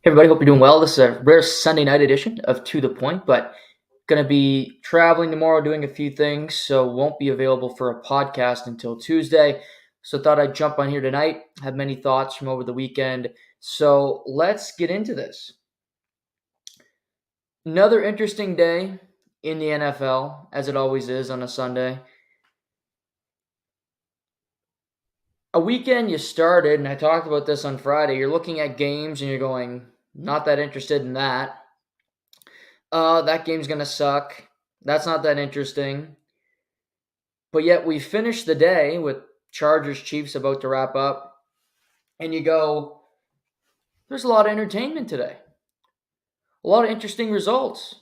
Hey everybody, hope you're doing well. This is a rare Sunday night edition of To The Point, but going to be traveling tomorrow, doing a few things, so won't be available for a podcast until Tuesday. So thought I'd jump on here tonight. Have many thoughts from over the weekend. So let's get into this. Another interesting day in the NFL, as it always is on a Sunday. A weekend you started, and I talked about this on Friday. You're looking at games and you're going, not that interested in that. That game's going to suck. That's not that interesting. But yet we finish the day with Chargers Chiefs about to wrap up, and you go, there's a lot of entertainment today. A lot of interesting results.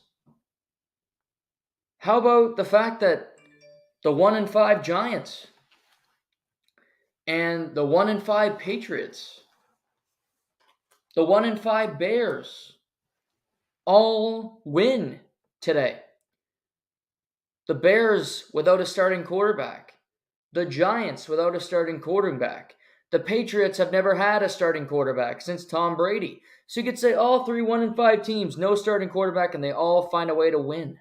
How about the fact that the 1-5 Giants and the 1-5 Patriots, the 1-5 Bears all win today? The Bears without a starting quarterback. The Giants without a starting quarterback. The Patriots have never had a starting quarterback since Tom Brady. So you could say all three 1-5 teams, no starting quarterback, and they all find a way to win.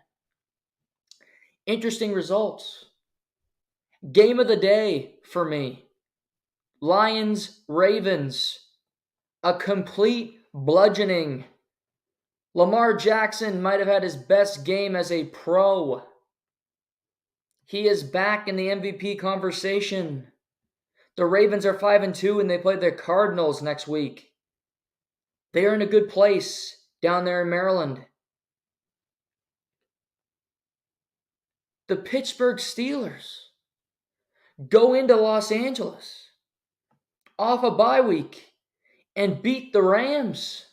Interesting results. Game of the day for me. Lions, Ravens. A complete bludgeoning. Lamar Jackson might have had his best game as a pro. He is back in the MVP conversation. The Ravens are 5-2 and they play the Cardinals next week. They are in a good place down there in Maryland. The Pittsburgh Steelers go into Los Angeles off a bye week and beat the Rams.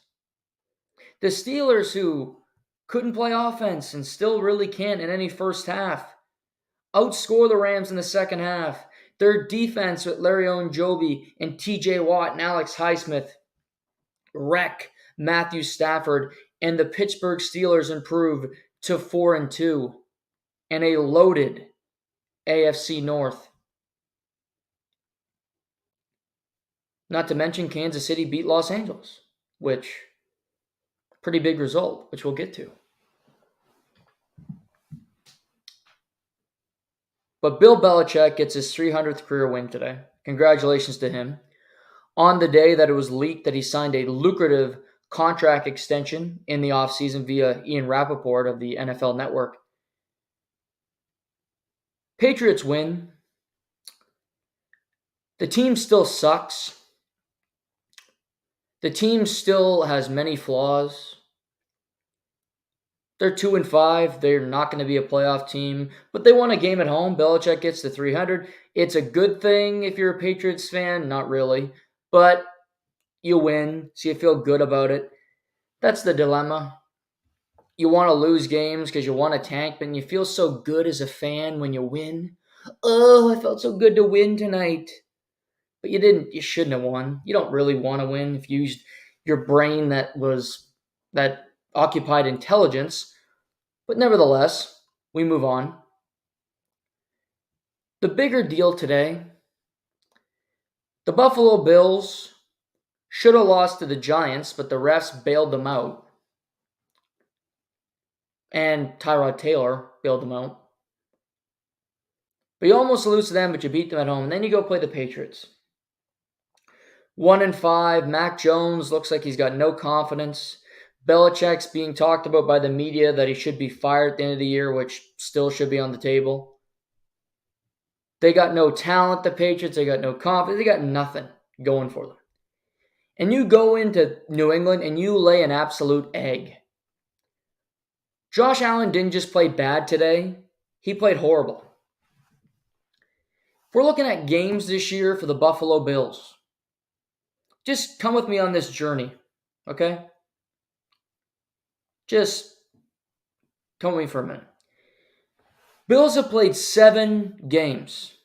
The Steelers, who couldn't play offense and still really can't in any first half, outscore the Rams in the second half. Their defense with Larry Ogunjobi and TJ Watt and Alex Highsmith wreck Matthew Stafford, and the Pittsburgh Steelers improve to 4-2 and a loaded AFC North. Not to mention Kansas City beat Los Angeles, which pretty big result, which we'll get to. But Bill Belichick gets his 300th career win today. Congratulations to him. On the day that it was leaked that he signed a lucrative contract extension in the offseason via Ian Rappaport of the NFL Network. Patriots win. The team still sucks. The team still has many flaws. They're 2-5. They're not going to be a playoff team, but they won a game at home. Belichick gets to 300. It's a good thing if you're a Patriots fan. Not really, but you win, so you feel good about it. That's the dilemma. You want to lose games because you want to tank, but you feel so good as a fan when you win. Oh, I felt so good to win tonight. But you didn't. You shouldn't have won. You don't really want to win if you used your brain that occupied intelligence. But nevertheless, we move on. The bigger deal today, the Buffalo Bills should have lost to the Giants, but the refs bailed them out. And Tyrod Taylor bailed them out. But you almost lose to them, but you beat them at home. And then you go play the Patriots. 1-5, Mac Jones looks like he's got no confidence. Belichick's being talked about by the media that he should be fired at the end of the year, which still should be on the table. They got no talent, the Patriots. They got no confidence. They got nothing going for them. And you go into New England and you lay an absolute egg. Josh Allen didn't just play bad today. He played horrible. If we're looking at games this year for the Buffalo Bills, just come with me on this journey, okay? Just come with me for a minute. Bills have played 7 games.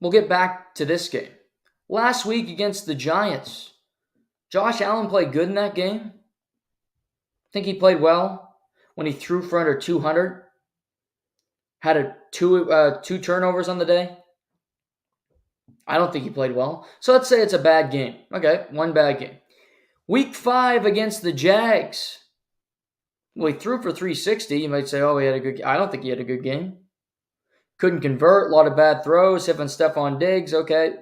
We'll get back to this game. Last week against the Giants, Josh Allen played good in that game. I think he played well when he threw for under 200. Had two turnovers on the day. I don't think he played well. So let's say it's a bad game. Okay, one bad game. Week 5 against the Jags. Well, he threw for 360. You might say, oh, he had a good game. I don't think he had a good game. Couldn't convert. A lot of bad throws. Hit on Stephon Diggs. Okay.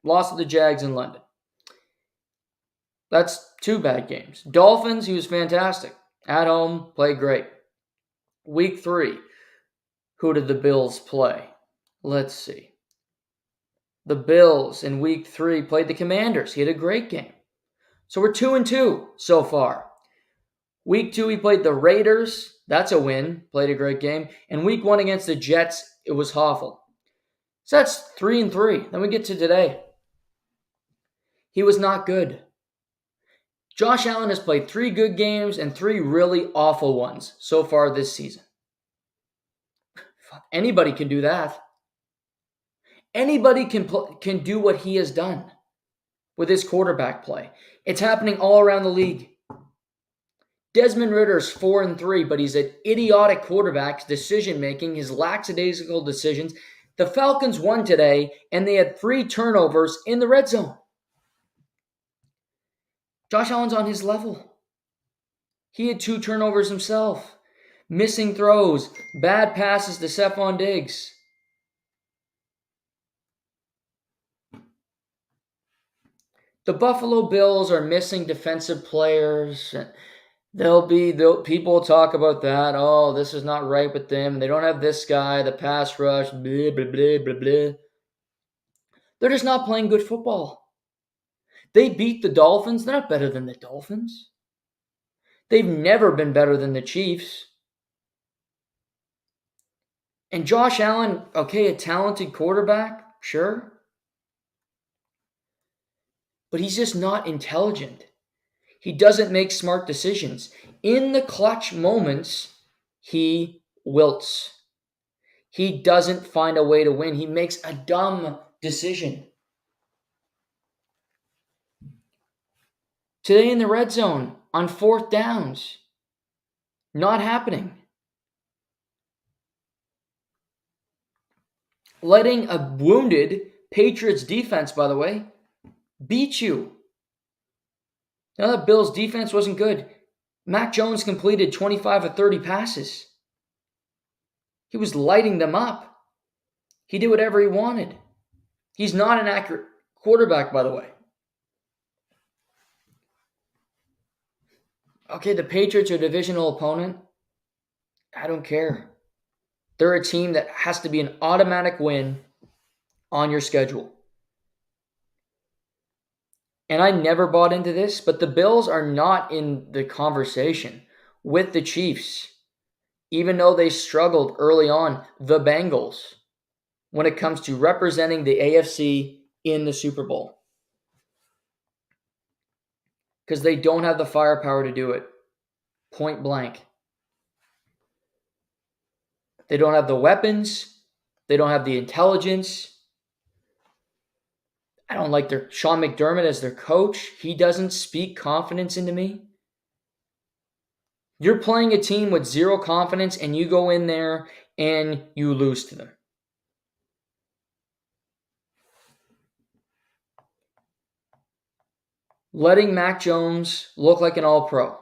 Lost to the Jags in London. That's 2 bad games. Dolphins, he was fantastic. At home, played great. Week 3. Who did the Bills play? Let's see. The Bills in week 3 played the Commanders. He had a great game. So we're 2-2 so far. Week 2, he played the Raiders. That's a win. Played a great game. And week 1 against the Jets, it was awful. So that's 3-3. Then we get to today. He was not good. Josh Allen has played 3 good games and 3 really awful ones so far this season. Anybody can do that. Anybody can do what he has done with his quarterback play. It's happening all around the league. Desmond Ritter's 4-3, but he's an idiotic quarterback, decision-making, his lackadaisical decisions. The Falcons won today, and they had 3 turnovers in the red zone. Josh Allen's on his level. He had 2 turnovers himself. Missing throws, bad passes to Stephon Diggs. The Buffalo Bills are missing defensive players. People will talk about that. Oh, this is not right with them. They don't have this guy, the pass rush, blah, blah, blah, blah, blah. They're just not playing good football. They beat the Dolphins. They're not better than the Dolphins. They've never been better than the Chiefs. And Josh Allen, okay, a talented quarterback, sure. But he's just not intelligent. He doesn't make smart decisions. In the clutch moments, he wilts. He doesn't find a way to win. He makes a dumb decision. Today in the red zone, on 4th downs, not happening. Letting a wounded Patriots defense, by the way, beat you. Now that Bills defense wasn't good. Mac Jones completed 25 of 30 passes. He was lighting them up. He did whatever he wanted. He's not an accurate quarterback, by the way. Okay, the Patriots are a divisional opponent. I don't care. They're a team that has to be an automatic win on your schedule. And I never bought into this, but the Bills are not in the conversation with the Chiefs, even though they struggled early on, the Bengals, when it comes to representing the AFC in the Super Bowl. Because they don't have the firepower to do it. Point blank. They don't have the weapons. They don't have the intelligence. I don't like their Sean McDermott as their coach. He doesn't speak confidence into me. You're playing a team with 0 confidence and you go in there and you lose to them. Letting Mac Jones look like an all-pro.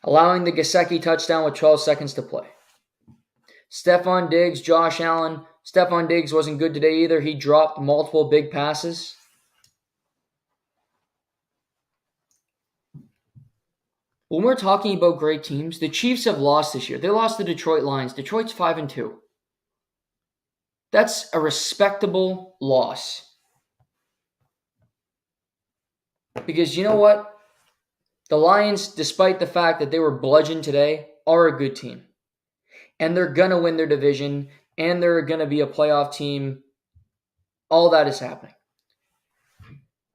Allowing the Gesicki touchdown with 12 seconds to play. Stephon Diggs, Josh Allen. Stephon Diggs wasn't good today either. He dropped multiple big passes. When we're talking about great teams, the Chiefs have lost this year. They lost to Detroit Lions. Detroit's 5-2. That's a respectable loss. Because you know what? The Lions, despite the fact that they were bludgeoned today, are a good team. And they're going to win their division, and they're going to be a playoff team. All that is happening.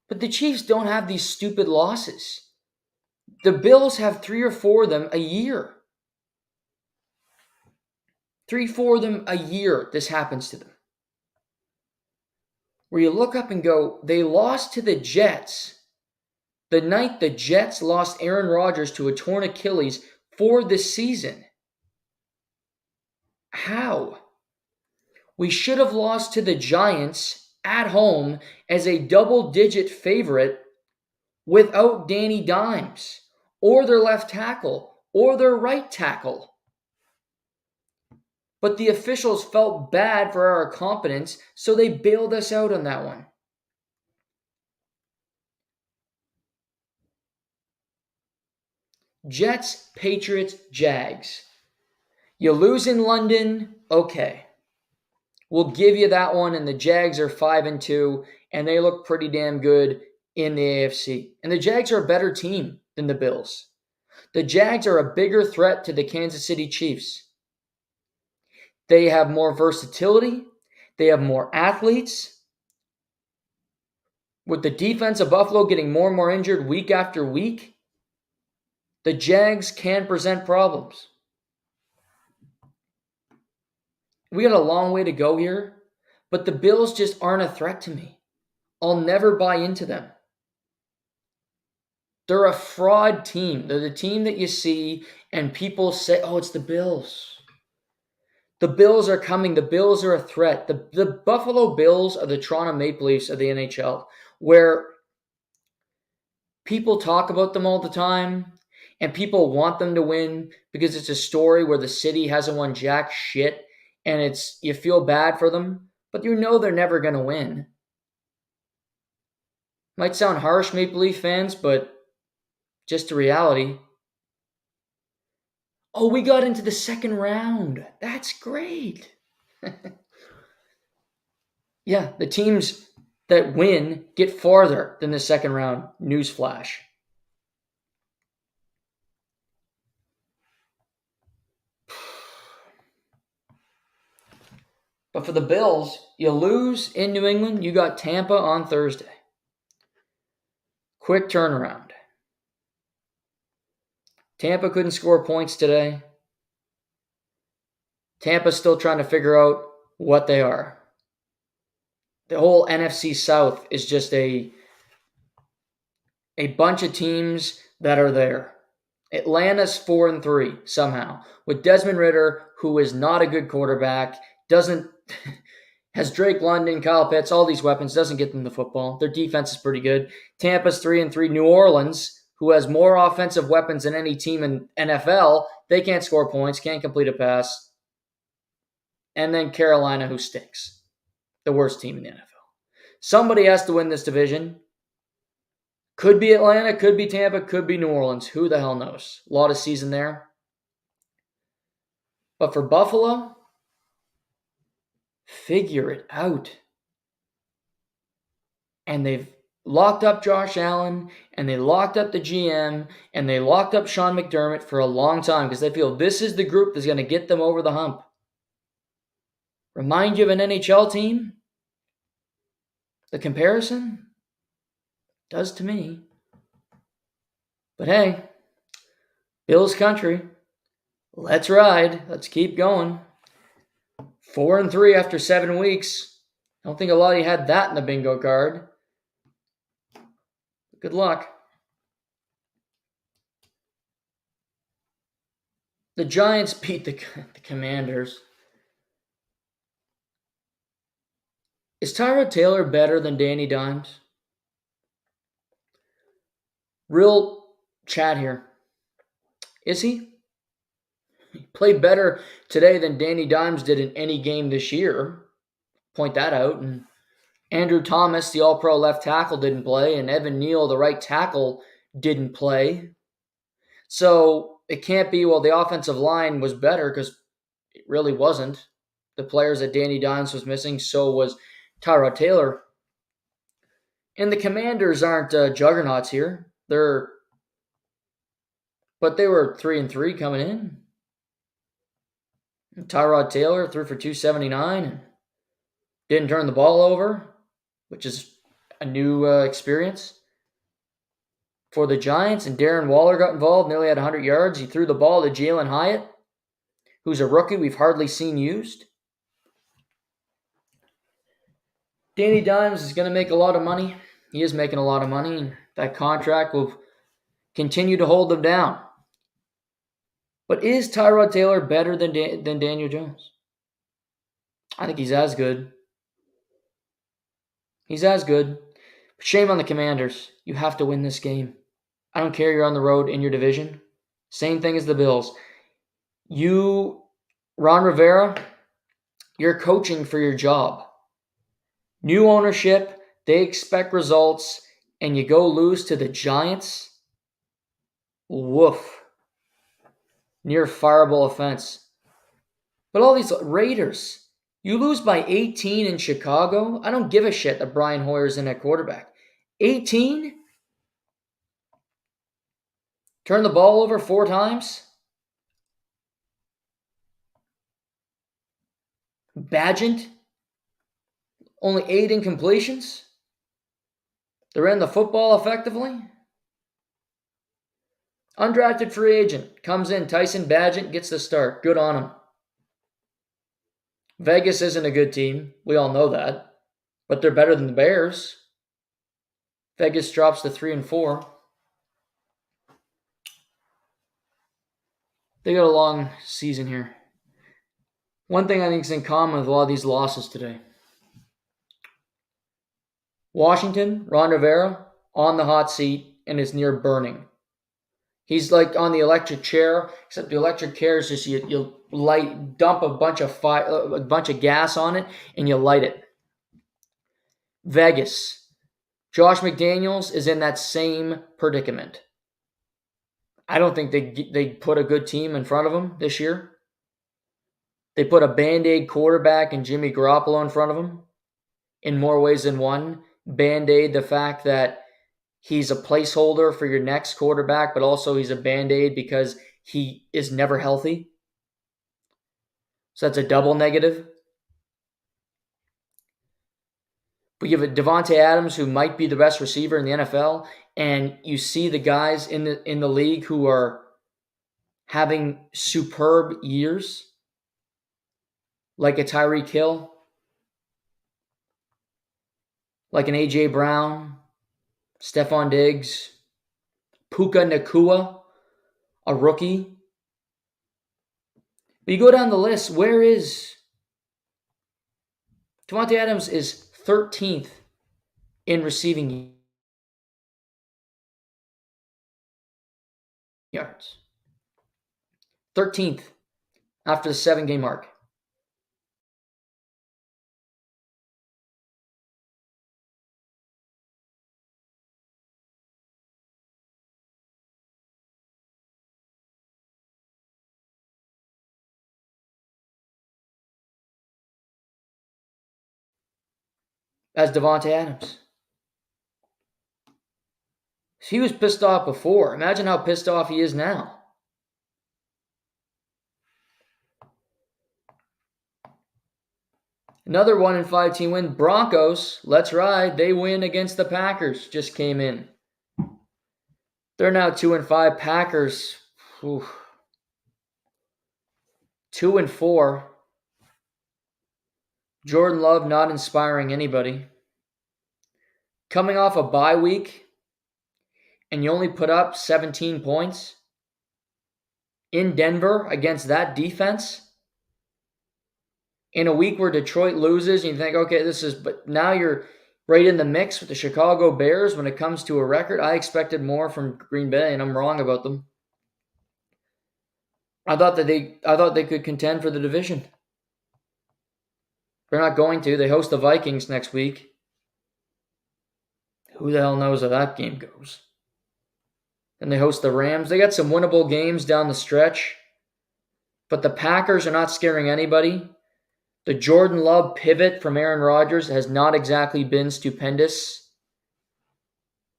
But the Chiefs don't have these stupid losses. The Bills have 3 or 4 of them a year. 3, 4 of them a year, this happens to them. Where you look up and go, they lost to the Jets the night the Jets lost Aaron Rodgers to a torn Achilles for the season. How? We should have lost to the Giants at home as a double-digit favorite without Danny Dimes or their left tackle or their right tackle. But the officials felt bad for our competence, so they bailed us out on that one. Jets, Patriots, Jags. You lose in London, okay. We'll give you that one, and the Jags are 5-2, and they look pretty damn good in the AFC. And the Jags are a better team than the Bills. The Jags are a bigger threat to the Kansas City Chiefs. They have more versatility. They have more athletes. With the defense of Buffalo getting more and more injured week after week, the Jags can present problems. We got a long way to go here, but the Bills just aren't a threat to me. I'll never buy into them. They're a fraud team. They're the team that you see and people say, oh, it's the Bills. The Bills are coming. The Bills are a threat. The Buffalo Bills are the Toronto Maple Leafs of the NHL, where people talk about them all the time and people want them to win because it's a story where the city hasn't won jack shit and you feel bad for them, but you know they're never going to win. Might sound harsh, Maple Leaf fans, but just a reality. Oh, we got into the second round. That's great. Yeah, the teams that win get farther than the second round. Newsflash. But for the Bills, you lose in New England. You got Tampa on Thursday. Quick turnaround. Tampa couldn't score points today. Tampa's still trying to figure out what they are. The whole NFC South is just a bunch of teams that are there. Atlanta's 4-3 somehow, with Desmond Ridder, who is not a good quarterback, has Drake London, Kyle Pitts, all these weapons, doesn't get them the football. Their defense is pretty good. Tampa's 3-3. New Orleans, who has more offensive weapons than any team in NFL, they can't score points, can't complete a pass. And then Carolina, who stinks. The worst team in the NFL. Somebody has to win this division. Could be Atlanta, could be Tampa, could be New Orleans. Who the hell knows? A lot of season there. But for Buffalo, figure it out. And they've locked up Josh Allen, and they locked up the GM, and they locked up Sean McDermott for a long time because they feel this is the group that's going to get them over the hump. Remind you of an NHL team? The comparison? Does to me. But hey, Bills country. Let's ride. Let's keep going. 4-3 after 7 weeks. I don't think a lot of you had that in the bingo card. Good luck. The Giants beat the Commanders. Is Tyrod Taylor better than Danny Dimes? Real chat here. Is he? He played better today than Danny Dimes did in any game this year. Point that out. And Andrew Thomas, the all-pro left tackle, didn't play. And Evan Neal, the right tackle, didn't play. So it can't be, well, the offensive line was better because it really wasn't. The players that Danny Dimes was missing, so was Tyrod Taylor. And the Commanders aren't juggernauts here. But they were 3-3 coming in. And Tyrod Taylor threw for 279 and didn't turn the ball over, which is a new experience for the Giants. And Darren Waller got involved, nearly had 100 yards. He threw the ball to Jalen Hyatt, who's a rookie we've hardly seen used. Danny Dimes is going to make a lot of money. He is making a lot of money, and that contract will continue to hold them down. But is Tyrod Taylor better than Daniel Jones? I think he's as good. He's as good. Shame on the Commanders. You have to win this game. I don't care you're on the road in your division. Same thing as the Bills. Ron Rivera, you're coaching for your job. New ownership, they expect results, and you go lose to the Giants? Woof. Near fireable offense. But all these Raiders, you lose by 18 in Chicago? I don't give a shit that Brian Hoyer's in at quarterback. 18? Turn the ball over 4 times? Badgent? Only 8 incompletions? They ran the football effectively? Undrafted free agent. Comes in. Tyson Badgett gets the start. Good on him. Vegas isn't a good team. We all know that. But they're better than the Bears. Vegas drops to 3-4. They got a long season here. One thing I think is in common with a lot of these losses today. Washington, Ron Rivera, on the hot seat and is near burning. He's like on the electric chair, except the electric chair is just you dump a bunch of gas on it and you light it. Vegas, Josh McDaniels is in that same predicament. I don't think they put a good team in front of him this year. They put a Band-Aid quarterback and Jimmy Garoppolo in front of him in more ways than one. Band-Aid the fact that he's a placeholder for your next quarterback, but also he's a Band-Aid because he is never healthy. So that's a double negative. But you have a Devontae Adams who might be the best receiver in the NFL, and you see the guys in the league who are having superb years, like a Tyreek Hill, like an A.J. Brown, Stephon Diggs, Puka Nacua, a rookie. But you go down the list, where is Devontae Adams is 13th in receiving yards. 13th after the 7-game mark. As Devontae Adams. He was pissed off before. Imagine how pissed off he is now. Another 1-5 team win. Broncos, let's ride. They win against the Packers. Just came in. They're now 2-5. Packers, 2-4. Jordan Love not inspiring anybody. Coming off a bye week, and you only put up 17 points in Denver against that defense. In a week where Detroit loses, and you think, okay, but now you're right in the mix with the Chicago Bears when it comes to a record. I expected more from Green Bay, and I'm wrong about them. I thought they could contend for the division. They're not going to. They host the Vikings next week. Who the hell knows how that game goes? And they host the Rams. They got some winnable games down the stretch. But the Packers are not scaring anybody. The Jordan Love pivot from Aaron Rodgers has not exactly been stupendous.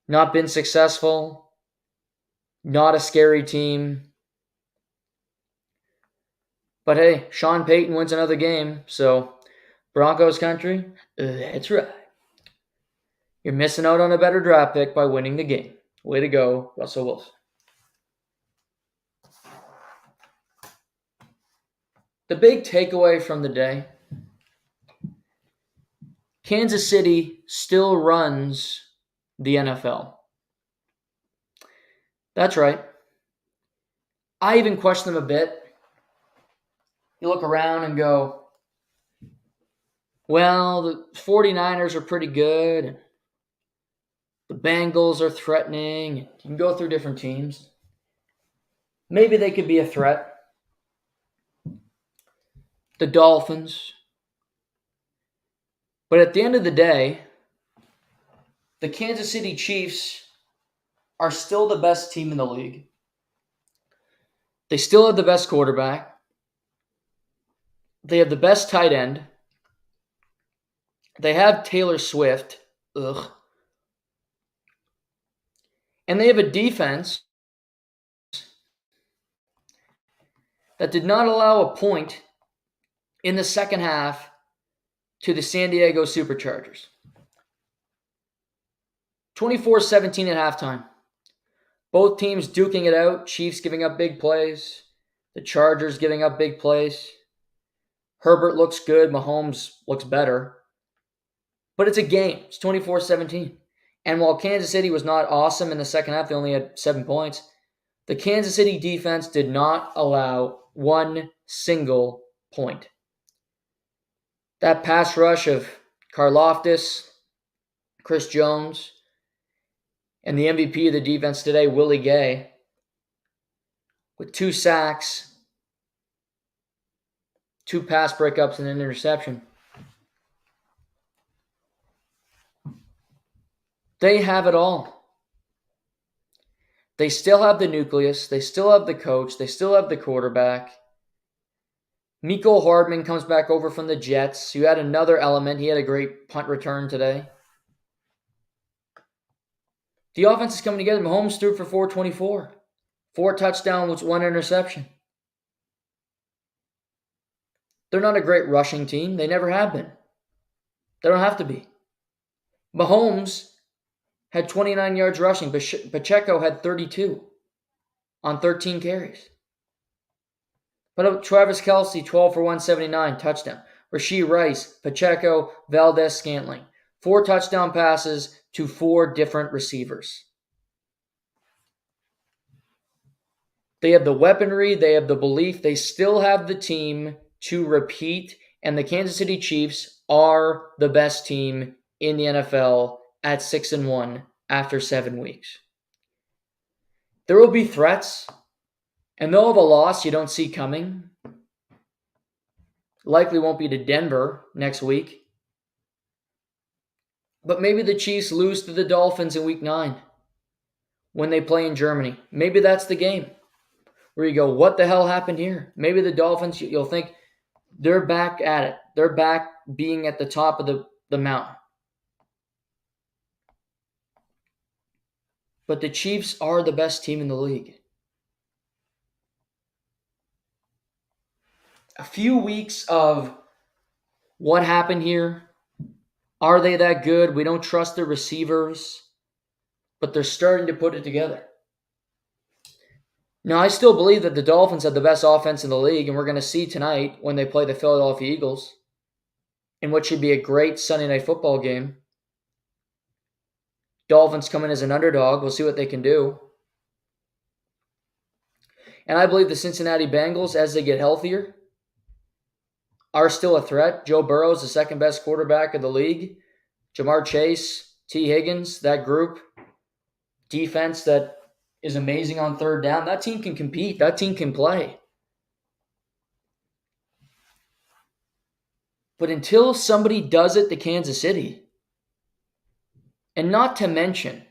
Not been successful. Not a scary team. But hey, Sean Payton wins another game. So, Broncos country, that's right. You're missing out on a better draft pick by winning the game. Way to go, Russell Wilson. The big takeaway from the day, Kansas City still runs the NFL. That's right. I even question them a bit. You look around and go, Well, the 49ers are pretty good. The Bengals are threatening. You can go through different teams. Maybe they could be a threat. The Dolphins. But at the end of the day, the Kansas City Chiefs are still the best team in the league. They still have the best quarterback. They have the best tight end. They have Taylor Swift. Ugh. And they have a defense that did not allow a point in the second half to the San Diego Superchargers. 24-17 at halftime. Both teams duking it out. Chiefs giving up big plays. The Chargers giving up big plays. Herbert looks good. Mahomes looks better. But it's a game. It's 24-17. And while Kansas City was not awesome in the second half, they only had 7 points. The Kansas City defense did not allow one single point. That pass rush of Karlaftis, Chris Jones, and the MVP of the defense today, Willie Gay, with 2 sacks, 2 pass breakups, and an interception. They have it all. They still have the nucleus. They still have the coach. They still have the quarterback. Mecole Hardman comes back over from the Jets. You had another element. He had a great punt return today. The offense is coming together. Mahomes threw for 424. 4 touchdowns, 1 interception. They're not a great rushing team. They never have been. They don't have to be. Mahomes had 29 yards rushing. Pacheco had 32 on 13 carries. But Travis Kelce, 12 for 179, touchdown. Rashee Rice, Pacheco, Valdez-Scantling. 4 touchdown passes to 4 different receivers. They have the weaponry. They have the belief. They still have the team to repeat. And the Kansas City Chiefs are the best team in the NFL at 6-1 after 7 weeks. There will be threats, and they'll have a loss you don't see coming. Likely won't be to Denver next week. But maybe the Chiefs lose to the Dolphins in week 9 when they play in Germany. Maybe that's the game where you go, what the hell happened here? Maybe the Dolphins, you'll think they're back at it. They're back being at the top of the mountain. But the Chiefs are the best team in the league. A few weeks of what happened here. Are they that good? We don't trust their receivers. But they're starting to put it together. Now, I still believe that the Dolphins have the best offense in the league, and we're going to see tonight when they play the Philadelphia Eagles in what should be a great Sunday night football game. Dolphins come in as an underdog. We'll see what they can do. And I believe the Cincinnati Bengals, as they get healthier, are still a threat. Joe Burrow is the second best quarterback of the league. Jamar Chase, T. Higgins, that group. Defense that is amazing on third down. That team can compete. That team can play. But until somebody does it to Kansas City, and not to mention,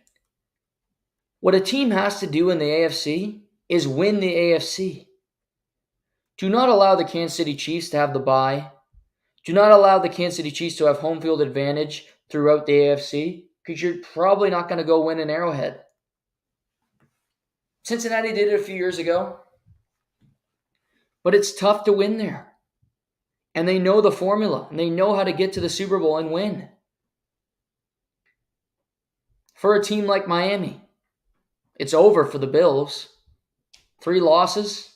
what a team has to do in the AFC is win the AFC. Do not allow the Kansas City Chiefs to have the bye. Do not allow the Kansas City Chiefs to have home field advantage throughout the AFC, because you're probably not going to go win an Arrowhead. Cincinnati did it a few years ago, but it's tough to win there. And they know the formula, and they know how to get to the Super Bowl and win. For a team like Miami, it's over for the Bills. 3 losses,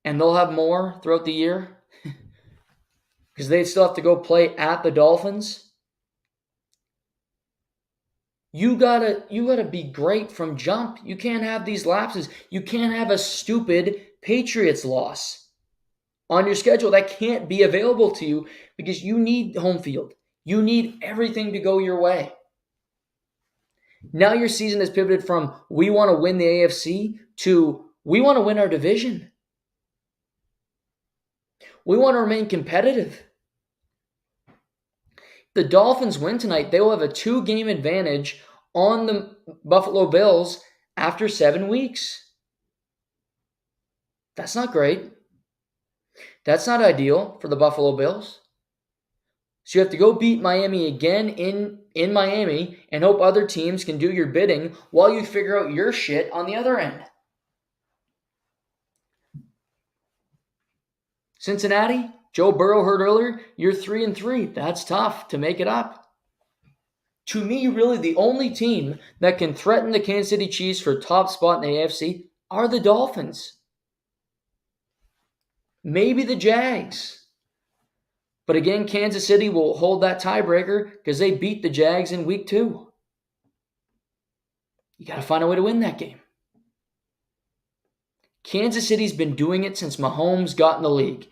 and they'll have more throughout the year because they still have to go play at the Dolphins. You gotta be great from jump. You can't have these lapses. You can't have a stupid Patriots loss. on your schedule that can't be available to you because you need home field. You need everything to go your way. Now your season has pivoted from we want to win the AFC to we want to win our division. We want to remain competitive. The Dolphins win tonight, they will have a 2-game advantage on the Buffalo Bills after 7 weeks. That's not great. That's not ideal for the Buffalo Bills. So you have to go beat Miami again in Miami and hope other teams can do your bidding while you figure out your shit on the other end. Cincinnati, Joe Burrow heard earlier, you're 3-3. That's tough to make it up. To me, really the only team that can threaten the Kansas City Chiefs for top spot in the AFC are the Dolphins. Maybe the Jags. But again, Kansas City will hold that tiebreaker because they beat the Jags in week 2. You got to find a way to win that game. Kansas City's been doing it since Mahomes got in the league.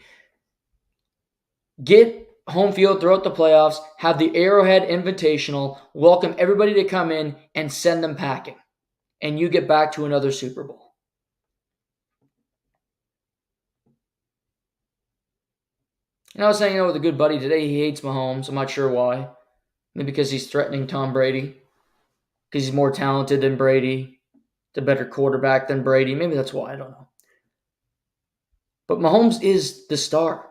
Get home field throughout the playoffs, have the Arrowhead Invitational, welcome everybody to come in and send them packing. And you get back to another Super Bowl. And I was hanging out with a good buddy today. He hates Mahomes. I'm not sure why. Maybe because he's threatening Tom Brady. Because he's more talented than Brady. The better quarterback than Brady. Maybe that's why. I don't know. But Mahomes is the star.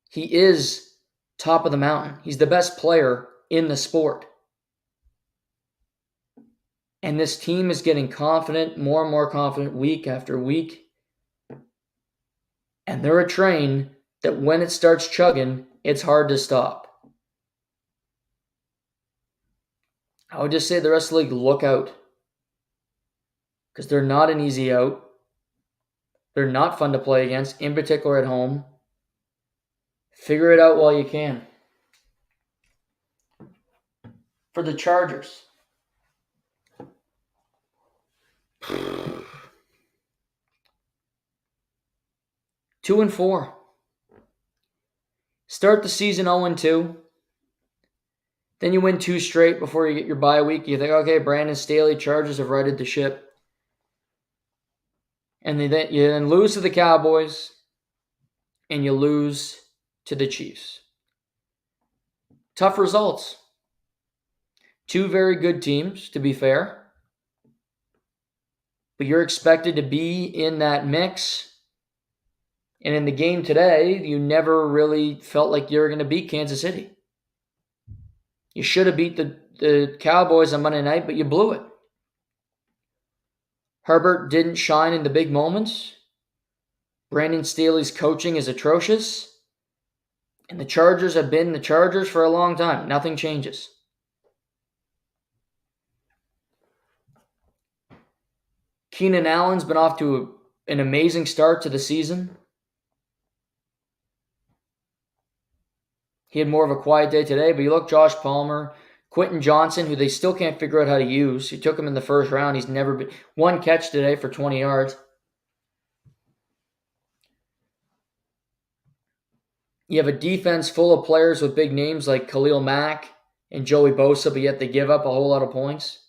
He is top of the mountain. He's the best player in the sport. And this team is getting confident, more and more confident week after week. And they're a train that when it starts chugging, it's hard to stop. I would just say the rest of the league, look out. Because they're not an easy out. They're not fun to play against, in particular at home. Figure it out while you can. For the Chargers. Two and 4. Start the season 0-2. Then you win 2 straight before you get your bye week. You think, okay, Brandon Staley, Chargers have righted the ship. And you then lose to the Cowboys. And you lose to the Chiefs. Tough results. 2 very good teams, to be fair. But you're expected to be in that mix. And in the game today, you never really felt like you were going to beat Kansas City. You should have beat the Cowboys on Monday night, but you blew it. Herbert didn't shine in the big moments. Brandon Staley's coaching is atrocious. And the Chargers have been the Chargers for a long time. Nothing changes. Keenan Allen's been off to an amazing start to the season. He had more of a quiet day today, but you look, Josh Palmer, Quentin Johnson, who they still can't figure out how to use. You took him in the first round. He's never been... 1 catch today for 20 yards. You have a defense full of players with big names like Khalil Mack and Joey Bosa, but yet they give up a whole lot of points.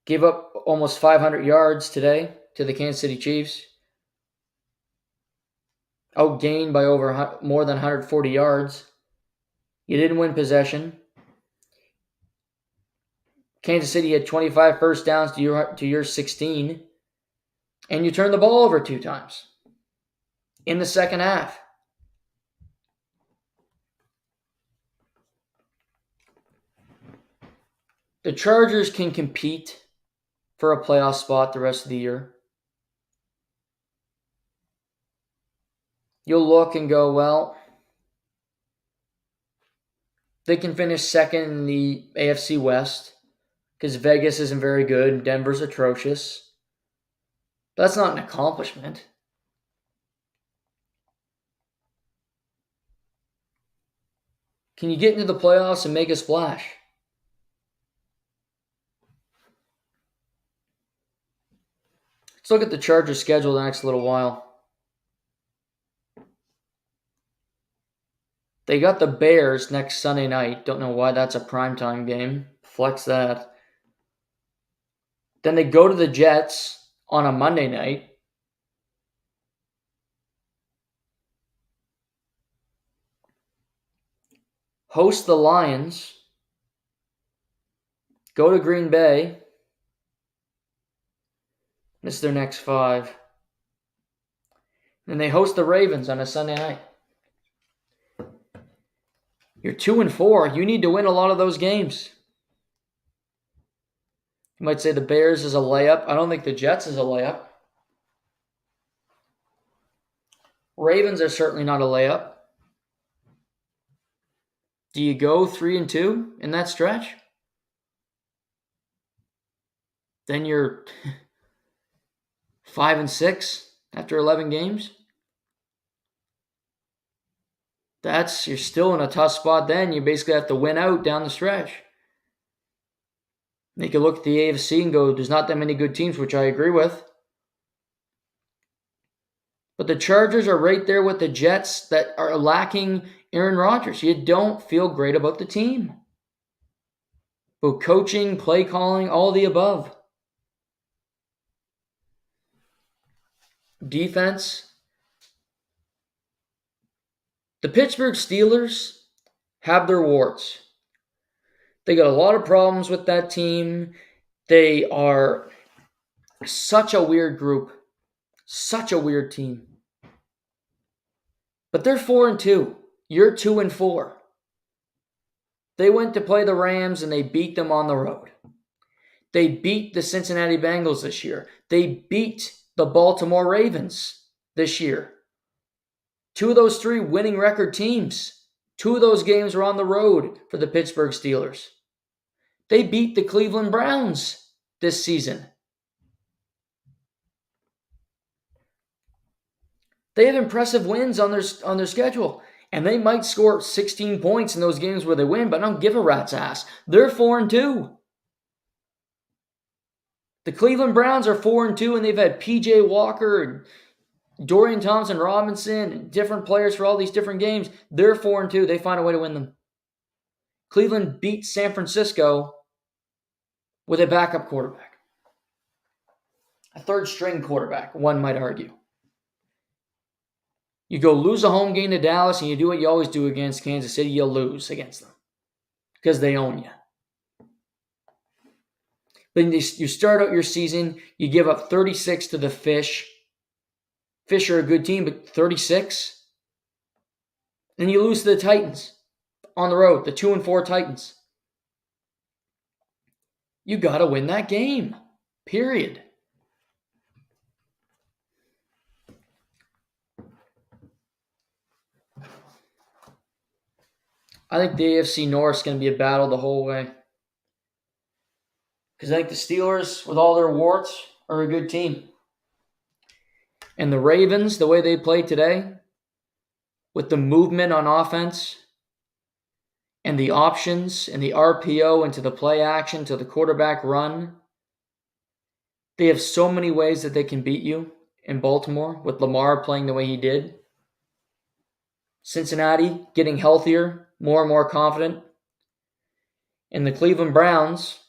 Gave up almost 500 yards today to the Kansas City Chiefs. Outgained by more than 140 yards. You didn't win possession. Kansas City had 25 first downs to your 16. And you turned the ball over 2 times in the second half. The Chargers can compete for a playoff spot the rest of the year. You'll look and go, well, they can finish second in the AFC West because Vegas isn't very good and Denver's atrocious. But that's not an accomplishment. Can you get into the playoffs and make a splash? Let's look at the Chargers' schedule the next little while. They got the Bears next Sunday night. Don't know why that's a primetime game. Flex that. Then they go to the Jets on a Monday night. Host the Lions. Go to Green Bay. This is their next 5. Then they host the Ravens on a Sunday night. You're 2-4. You need to win a lot of those games. You might say the Bears is a layup. I don't think the Jets is a layup. Ravens are certainly not a layup. Do you go 3-2 in that stretch? Then you're 5-6 after 11 games. You're still in a tough spot then. You basically have to win out down the stretch. You can look at the AFC and go, there's not that many good teams, which I agree with. But the Chargers are right there with the Jets that are lacking Aaron Rodgers. You don't feel great about the team. But coaching, play calling, all the above. Defense. The Pittsburgh Steelers have their warts. They got a lot of problems with that team. They are such a weird group. Such a weird team. But they're 4-2. You're 2-4. They went to play the Rams and they beat them on the road. They beat the Cincinnati Bengals this year. They beat the Baltimore Ravens this year. 2 of those 3 winning record teams. 2 of those games were on the road for the Pittsburgh Steelers. They beat the Cleveland Browns this season. They have impressive wins on their schedule. And they might score 16 points in those games where they win, but I don't give a rat's ass. They're 4-2. The Cleveland Browns are 4-2, and they've had P.J. Walker and Dorian Thompson-Robinson and different players for all these different games. They're 4-2. They find a way to win them. Cleveland beat San Francisco with a backup quarterback. A third-string quarterback, one might argue. You go lose a home game to Dallas, and you do what you always do against Kansas City, you'll lose against them because they own you. Then you start out your season, you give up 36 to the Fish. Fish are a good team, but 36? Then you lose to the Titans on the road, the 2-4 Titans. You got to win that game, period. I think the AFC North is going to be a battle the whole way. Because I think the Steelers, with all their warts, are a good team. And the Ravens, the way they play today, with the movement on offense, and the options, and the RPO into the play action to the quarterback run, they have so many ways that they can beat you in Baltimore, with Lamar playing the way he did. Cincinnati getting healthier, more and more confident. And the Cleveland Browns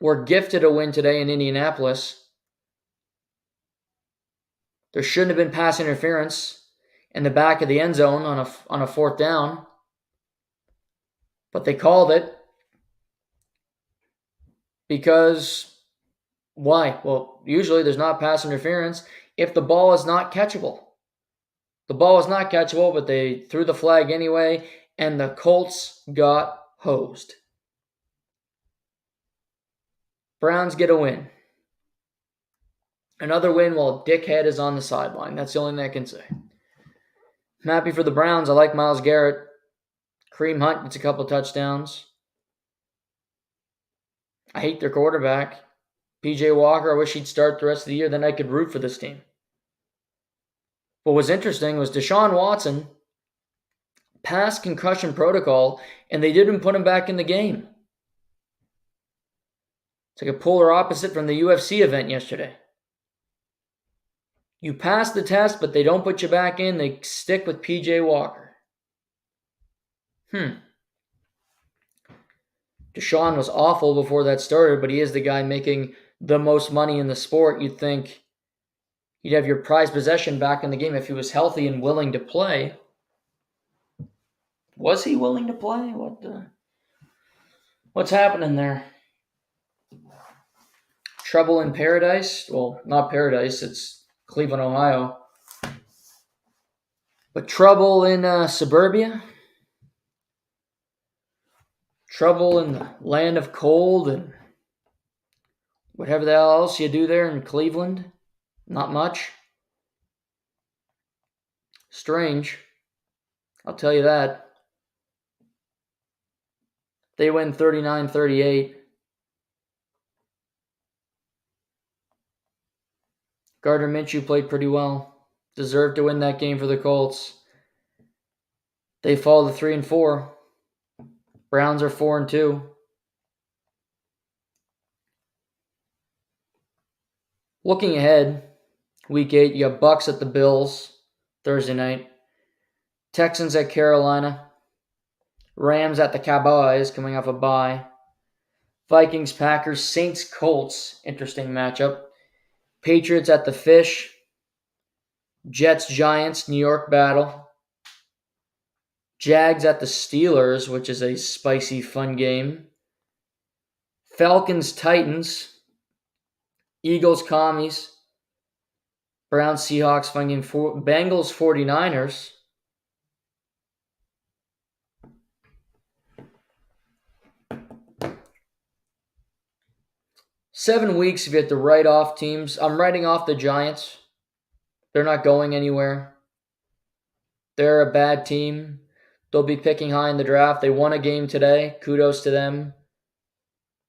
were gifted a win today in Indianapolis. There shouldn't have been pass interference in the back of the end zone on a 4th down. But they called it because, why? Well, usually there's not pass interference if the ball is not catchable. The ball was not catchable, but they threw the flag anyway, and the Colts got hosed. Browns get a win. Another win while Dickhead is on the sideline. That's the only thing I can say. I'm happy for the Browns. I like Myles Garrett. Kareem Hunt gets a couple touchdowns. I hate their quarterback. P.J. Walker, I wish he'd start the rest of the year. Then I could root for this team. What was interesting was Deshaun Watson passed concussion protocol, and they didn't put him back in the game. It's like a polar opposite from the UFC event yesterday. You pass the test, but they don't put you back in. They stick with P.J. Walker. Deshaun was awful before that started, but he is the guy making the most money in the sport. You'd think you'd have your prized possession back in the game if he was healthy and willing to play. Was he willing to play? What's happening there? Trouble in paradise? Well, not paradise. It's Cleveland, Ohio. But trouble in suburbia? Trouble in the land of cold and whatever the hell else you do there in Cleveland? Not much. Strange. I'll tell you that. They win 39-38. Gardner Minshew played pretty well. Deserved to win that game for the Colts. They fall to 3-4. Browns are 4-2. Looking ahead, Week 8, you got Bucks at the Bills Thursday night. Texans at Carolina. Rams at the Cowboys coming off a bye. Vikings, Packers, Saints, Colts. Interesting matchup. Patriots at the Fish. Jets, Giants, New York battle. Jags at the Steelers, which is a spicy, fun game. Falcons, Titans. Eagles, Commies. Browns, Seahawks, fun game. Bengals, 49ers. Seven weeks if you have to write off teams. I'm writing off the Giants. They're not going anywhere. They're a bad team. They'll be picking high in the draft. They won a game today. Kudos to them.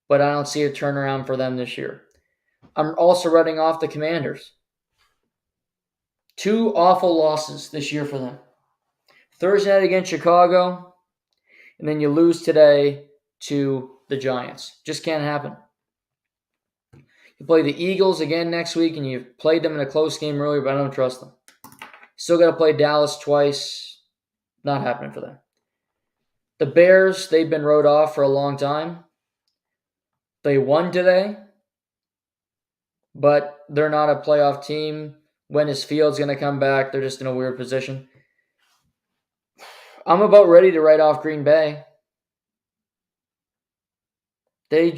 But I don't see a turnaround for them this year. I'm also writing off the Commanders. Two awful losses this year for them. Thursday night against Chicago, and then you lose today to the Giants. Just can't happen. You play the Eagles again next week, and you've played them in a close game earlier, but I don't trust them. Still got to play Dallas twice. Not happening for them. The Bears, they've been wrote off for a long time. They won today, but they're not a playoff team. When is Fields going to come back? They're just in a weird position. I'm about ready to write off Green Bay. They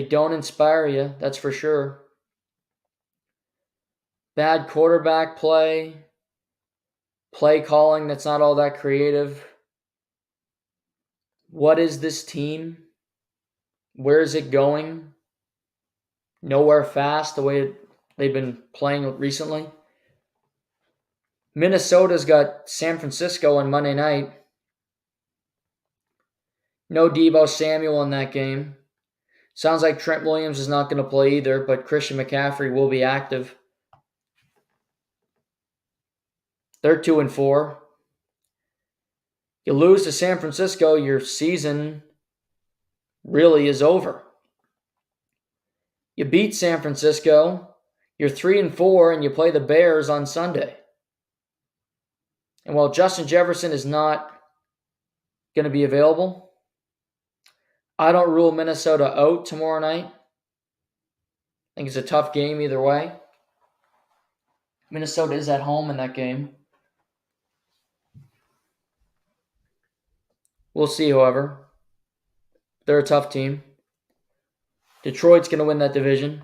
don't inspire you, that's for sure. Bad quarterback play calling that's not all that creative. What is this team? Where is it going? Nowhere fast the way they've been playing recently. Minnesota's got San Francisco on Monday night. No Deebo Samuel in that game. Sounds like Trent Williams is not going to play either, but Christian McCaffrey will be active. They're 2-4. You lose to San Francisco, your season really is over. You beat San Francisco, you're 3-4, and you play the Bears on Sunday. And while Justin Jefferson is not going to be available, I don't rule Minnesota out tomorrow night. I think it's a tough game either way. Minnesota is at home in that game. We'll see, however. They're a tough team. Detroit's going to win that division.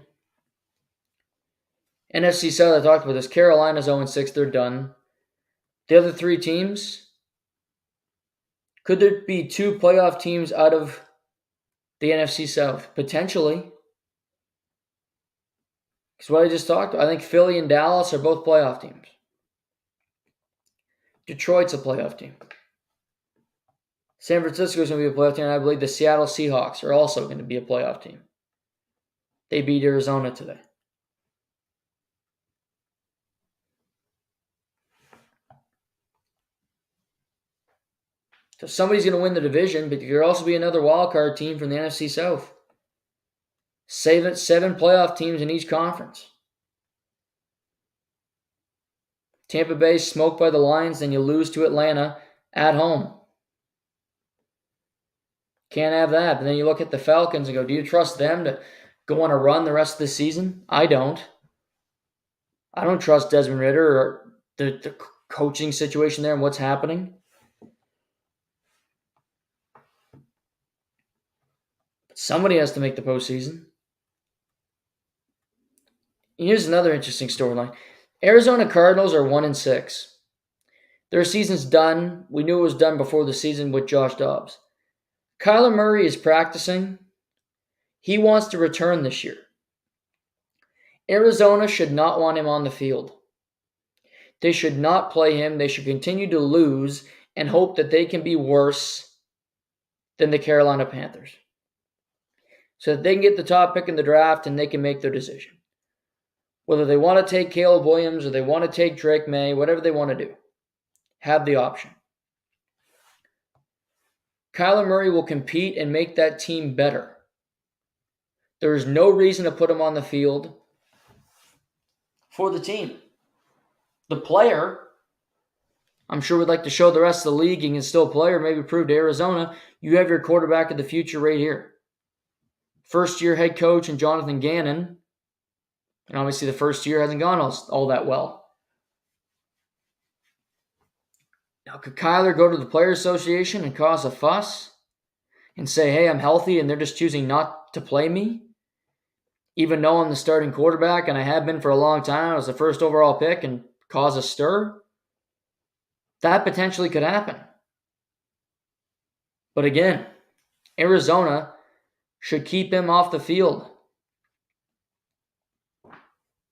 NFC South, I talked about this. Carolina's 0-6. They're done. The other three teams, could there be two playoff teams out of the NFC South? Potentially. Because what I just talked about, I think Philly and Dallas are both playoff teams. Detroit's a playoff team. San Francisco's going to be a playoff team, and I believe the Seattle Seahawks are also going to be a playoff team. They beat Arizona today. So somebody's going to win the division, but there could also be another wildcard team from the NFC South. Seven playoff teams in each conference. Tampa Bay smoked by the Lions, then you lose to Atlanta at home. Can't have that. But then you look at the Falcons and go, do you trust them to go on a run the rest of the season? I don't. I don't trust Desmond Ridder or the coaching situation there and what's happening. But somebody has to make the postseason. Here's another interesting storyline. Arizona Cardinals are 1-6. Their season's done. We knew it was done before the season with Josh Dobbs. Kyler Murray is practicing. He wants to return this year. Arizona should not want him on the field. They should not play him. They should continue to lose and hope that they can be worse than the Carolina Panthers, so that they can get the top pick in the draft and they can make their decision. Whether they want to take Caleb Williams or they want to take Drake May, whatever they want to do, have the option. Kyler Murray will compete and make that team better. There is no reason to put him on the field for the team. The player, I'm sure, would like to show the rest of the league he can still play, or maybe prove to Arizona, you have your quarterback of the future right here. First-year head coach and Jonathan Gannon, and obviously the first year hasn't gone all that well. Now, could Kyler go to the Players Association and cause a fuss and say, hey, I'm healthy and they're just choosing not to play me? Even though I'm the starting quarterback and I have been for a long time, I was the first overall pick, and cause a stir? That potentially could happen. But again, Arizona should keep him off the field.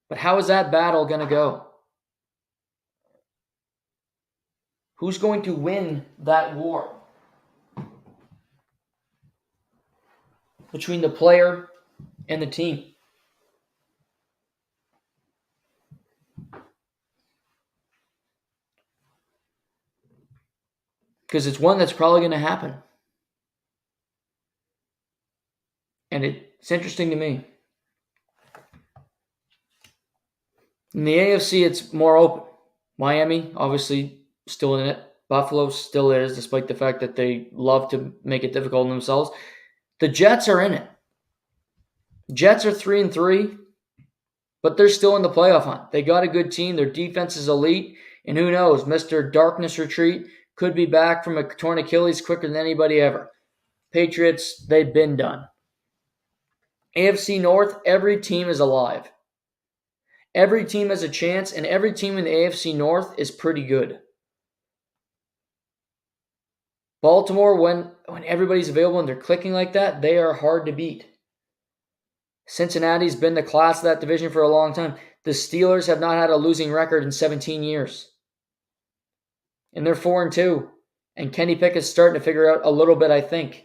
But how is that battle going to go? Who's going to win that war between the player and the team? Because it's one that's probably going to happen. And it's interesting to me. In the AFC, it's more open. Miami, obviously, still in it. Buffalo still is, despite the fact that they love to make it difficult on themselves. The Jets are in it. Jets are 3-3, but they're still in the playoff hunt. They got a good team. Their defense is elite. And who knows, Mr. Darkness Retreat could be back from a torn Achilles quicker than anybody ever. Patriots, they've been done. AFC North, every team is alive. Every team has a chance, and every team in the AFC North is pretty good. Baltimore, when everybody's available and they're clicking like that, they are hard to beat. Cincinnati's been the class of that division for a long time. The Steelers have not had a losing record in 17 years. And they're 4-2. And Kenny Pickett's starting to figure out a little bit, I think.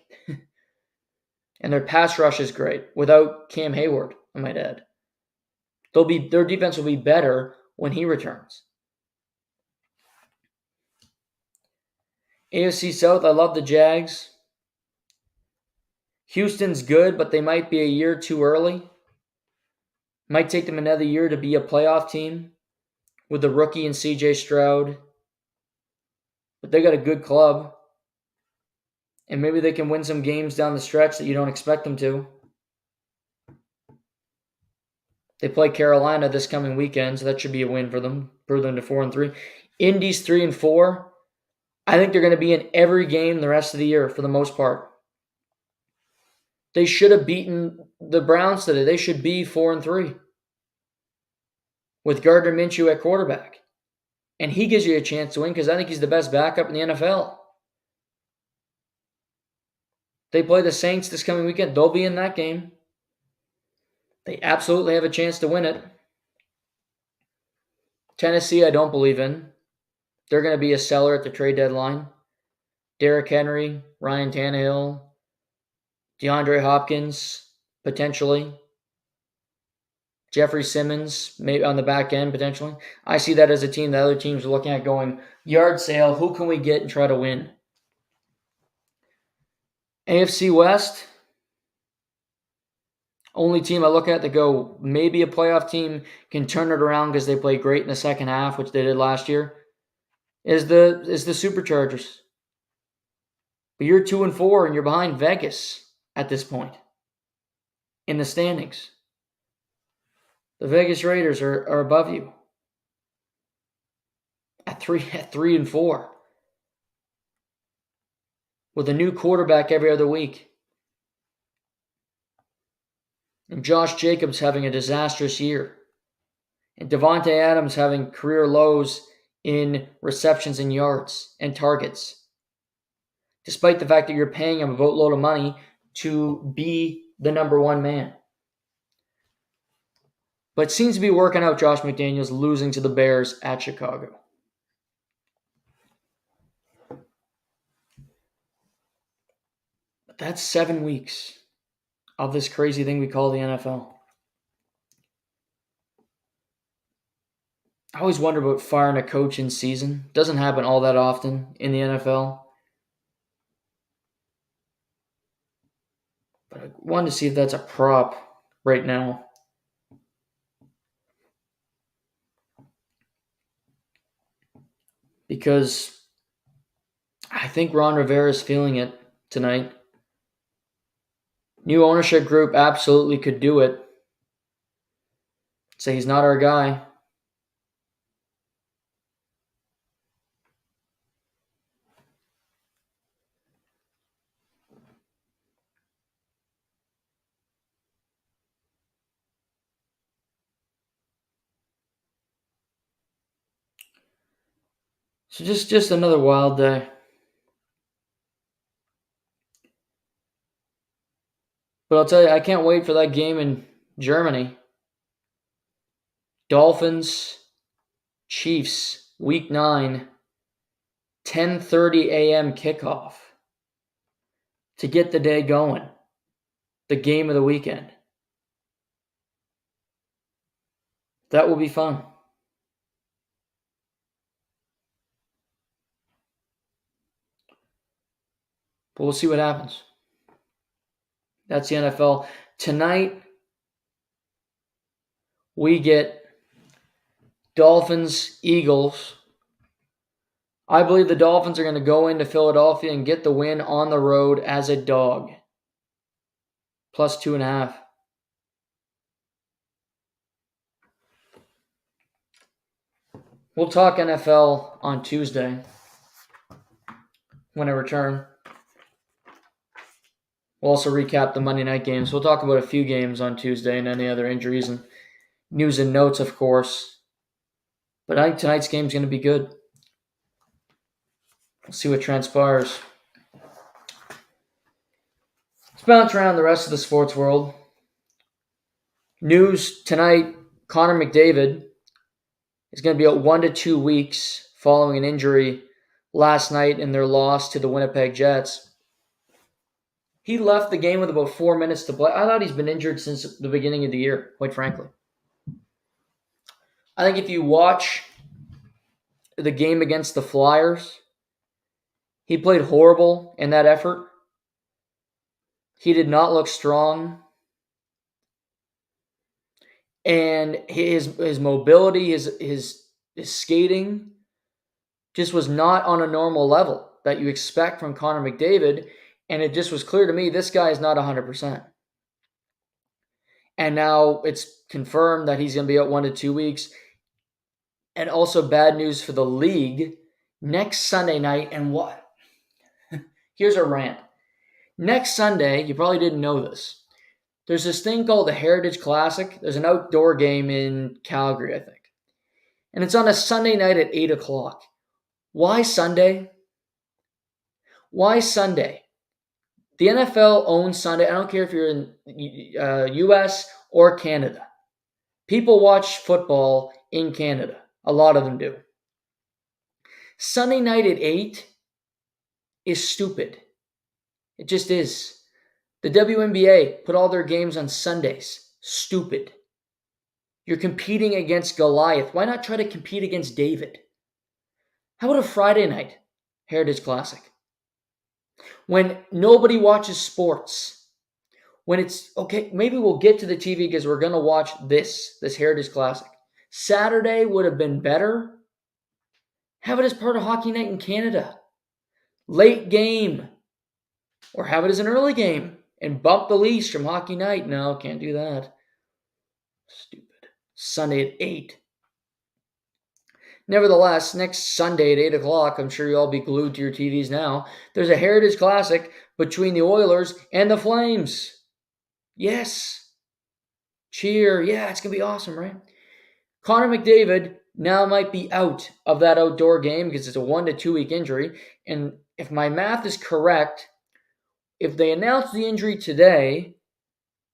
And their pass rush is great, without Cam Hayward, I might add. Their defense will be better when he returns. AFC South, I love the Jags. Houston's good, but they might be a year too early. Might take them another year to be a playoff team with the rookie and CJ Stroud. But they got a good club. And maybe they can win some games down the stretch that you don't expect them to. They play Carolina this coming weekend, so that should be a win for them. Prove them to 4-3. Indy's 3-4. I think they're going to be in every game the rest of the year for the most part. They should have beaten the Browns today. They should be 4-3 with Gardner Minshew at quarterback. And he gives you a chance to win because I think he's the best backup in the NFL. They play the Saints this coming weekend. They'll be in that game. They absolutely have a chance to win it. Tennessee, I don't believe in. They're going to be a seller at the trade deadline. Derrick Henry, Ryan Tannehill, DeAndre Hopkins, potentially. Jeffrey Simmons, maybe on the back end, potentially. I see that as a team that other teams are looking at going, yard sale, who can we get and try to win? AFC West, Only team I look at to go, maybe a playoff team can turn it around because they play great in the second half, which they did last year, is the Superchargers. But you're 2-4 and you're behind Vegas at this point in the standings. The Vegas Raiders are above you at 3-4 with a new quarterback every other week. And Josh Jacobs having a disastrous year. And Devontae Adams having career lows in receptions and yards and targets. Despite the fact that you're paying him a boatload of money to be the number one man. But it seems to be working out Josh McDaniels losing to the Bears at Chicago. But that's 7 weeks of this crazy thing we call the NFL. I always wonder about firing a coach in season. Doesn't happen all that often in the NFL. But I wanted to see if that's a prop right now. Because I think Ron Rivera is feeling it tonight. New ownership group absolutely could do it. Say he's not our guy. So just another wild day. But I'll tell you, I can't wait for that game in Germany. Dolphins, Chiefs, Week 9, 10:30 a.m. kickoff to get the day going. The game of the weekend. That will be fun. But we'll see what happens. That's the NFL. Tonight, we get Dolphins, Eagles. I believe the Dolphins are going to go into Philadelphia and get the win on the road as a dog. Plus 2.5. We'll talk NFL on Tuesday when I return. We'll also recap the Monday night games. We'll talk about a few games on Tuesday and any other injuries and news and notes, of course. But I think tonight's game is going to be good. We'll see what transpires. Let's bounce around the rest of the sports world. News tonight, Connor McDavid is going to be out 1 to 2 weeks following an injury last night in their loss to the Winnipeg Jets. He left the game with about 4 minutes to play. I thought he's been injured since the beginning of the year, quite frankly. I think if you watch the game against the Flyers, he played horrible in that effort. He did not look strong. And his mobility, his skating just was not on a normal level that you expect from Connor McDavid. And it just was clear to me, this guy is not 100%. And now it's confirmed that he's going to be out 1 to 2 weeks. And also bad news for the league. Next Sunday night, and what? Here's a rant. Next Sunday, you probably didn't know this. There's this thing called the Heritage Classic. There's an outdoor game in Calgary, I think. And it's on a Sunday night at 8 o'clock. Why Sunday? Why Sunday? The NFL owns Sunday. I don't care if you're in U.S. or Canada. People watch football in Canada. A lot of them do. Sunday night at 8 is stupid. It just is. The WNBA put all their games on Sundays. Stupid. You're competing against Goliath. Why not try to compete against David? How about a Friday night Heritage Classic? When nobody watches sports. when it's okay, maybe we'll get to the TV because we're going to watch this Heritage Classic. Saturday would have been better. Have it as part of Hockey Night in Canada. Late game. Or have it as an early game and bump the Leafs from Hockey Night. No, can't do that. Stupid. Sunday at 8. Nevertheless, next Sunday at 8 o'clock, I'm sure you'll all be glued to your TVs now, there's a Heritage Classic between the Oilers and the Flames. Yes. Cheer. Yeah, it's going to be awesome, right? Connor McDavid now might be out of that outdoor game because it's a 1 to 2 week injury. And if my math is correct, if they announce the injury today,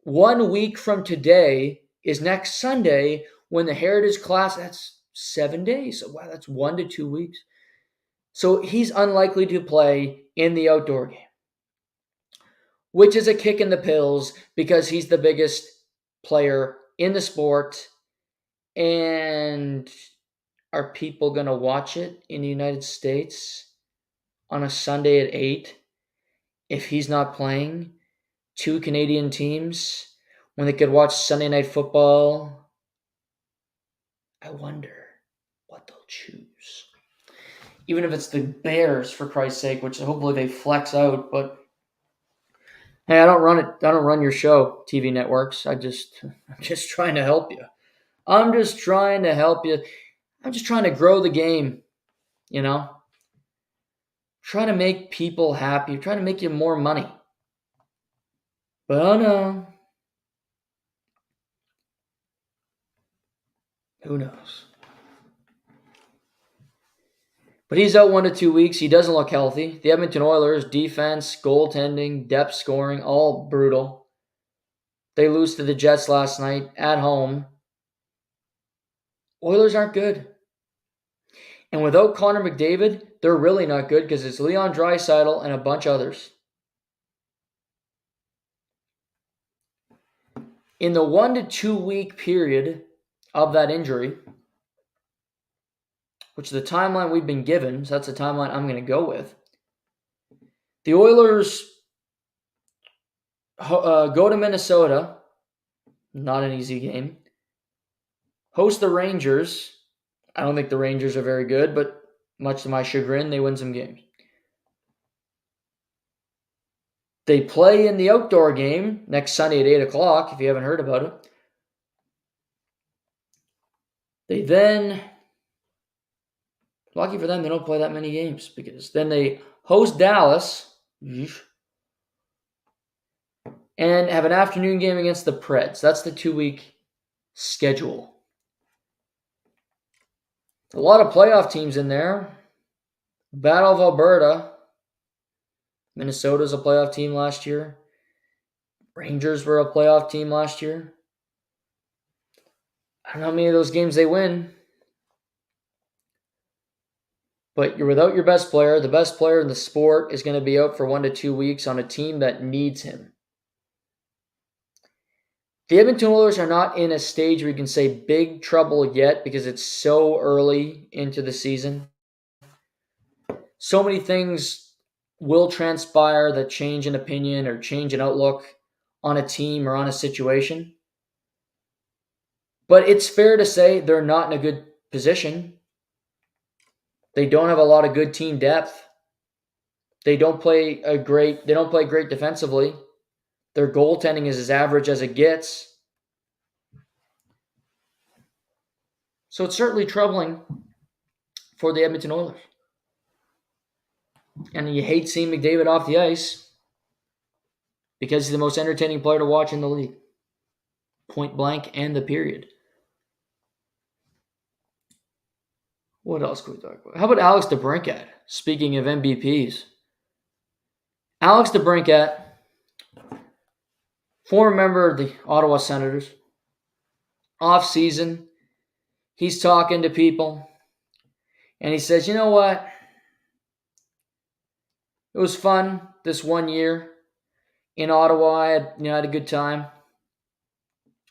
1 week from today is next Sunday when the Heritage Class, that's 7 days. So wow, that's 1 to 2 weeks. So he's unlikely to play in the outdoor game, which is a kick in the pills because he's the biggest player in the sport. And are people going to watch it in the United States on a Sunday at 8 if he's not playing? 2 Canadian teams when they could watch Sunday Night Football. I wonder what they'll choose. Even if it's the Bears, for Christ's sake, which hopefully they flex out. But hey, I don't run it. I don't run your show, TV networks. I'm just trying to help you. I'm just trying to help you. I'm just trying to grow the game, you know? Trying to make people happy. Trying to make you more money. But oh no. Who knows? But he's out 1 to 2 weeks. He doesn't look healthy. The Edmonton Oilers, defense, goaltending, depth scoring, all brutal. They lose to the Jets last night at home. Oilers aren't good. And without Connor McDavid, they're really not good because it's Leon Draisaitl and a bunch of others. In the 1 to 2 week period of that injury, which is the timeline we've been given, so that's the timeline I'm going to go with, the Oilers go to Minnesota, not an easy game, host the Rangers. I don't think the Rangers are very good, but much to my chagrin, they win some games. They play in the outdoor game next Sunday at 8 o'clock, if you haven't heard about it. They then, lucky for them, they don't play that many games because then they host Dallas and have an afternoon game against the Preds. That's the 2 week schedule. A lot of playoff teams in there. Battle of Alberta. Minnesota's a playoff team last year. Rangers were a playoff team last year. I don't know how many of those games they win. But you're without your best player. The best player in the sport is going to be out for 1 to 2 weeks on a team that needs him. The Edmonton Oilers are not in a stage where you can say big trouble yet because it's so early into the season. So many things will transpire that change an opinion or change an outlook on a team or on a situation. But it's fair to say they're not in a good position. They don't have a lot of good team depth. They don't play great defensively. Their goaltending is as average as it gets. So it's certainly troubling for the Edmonton Oilers. And you hate seeing McDavid off the ice because he's the most entertaining player to watch in the league. Point blank and the period. What else could we talk about? How about Alex Debrincat? Speaking of MVPs. Alex Debrincat, former member of the Ottawa Senators, off-season, he's talking to people, and he says, you know what? It was fun this 1 year in Ottawa. I had a good time.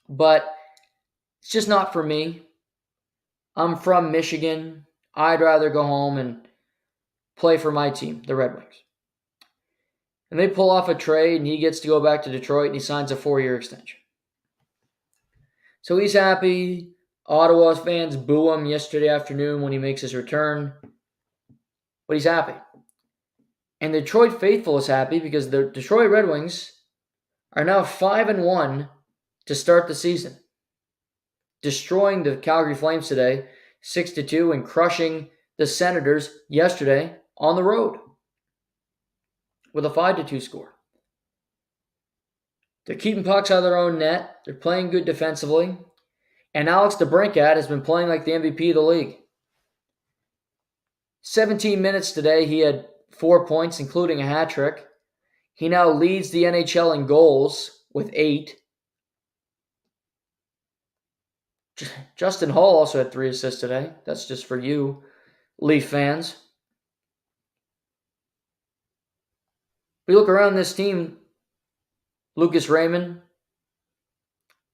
But it's just not for me. I'm from Michigan. I'd rather go home and play for my team, the Red Wings. And they pull off a trade, and he gets to go back to Detroit, and he signs a 4-year extension. So he's happy. Ottawa fans boo him yesterday afternoon when he makes his return. But he's happy. And the Detroit faithful is happy because the Detroit Red Wings are now 5-1 to start the season, destroying the Calgary Flames today 6-2 and crushing the Senators yesterday on the road with a 5-2 score. They're keeping pucks out of their own net. They're playing good defensively. And Alex Debrincat has been playing like the MVP of the league. 17 minutes today, he had 4 points, including a hat trick. He now leads the NHL in goals with 8. Justin Hall also had 3 assists today. That's just for you, Leaf fans. We look around this team, Lucas Raymond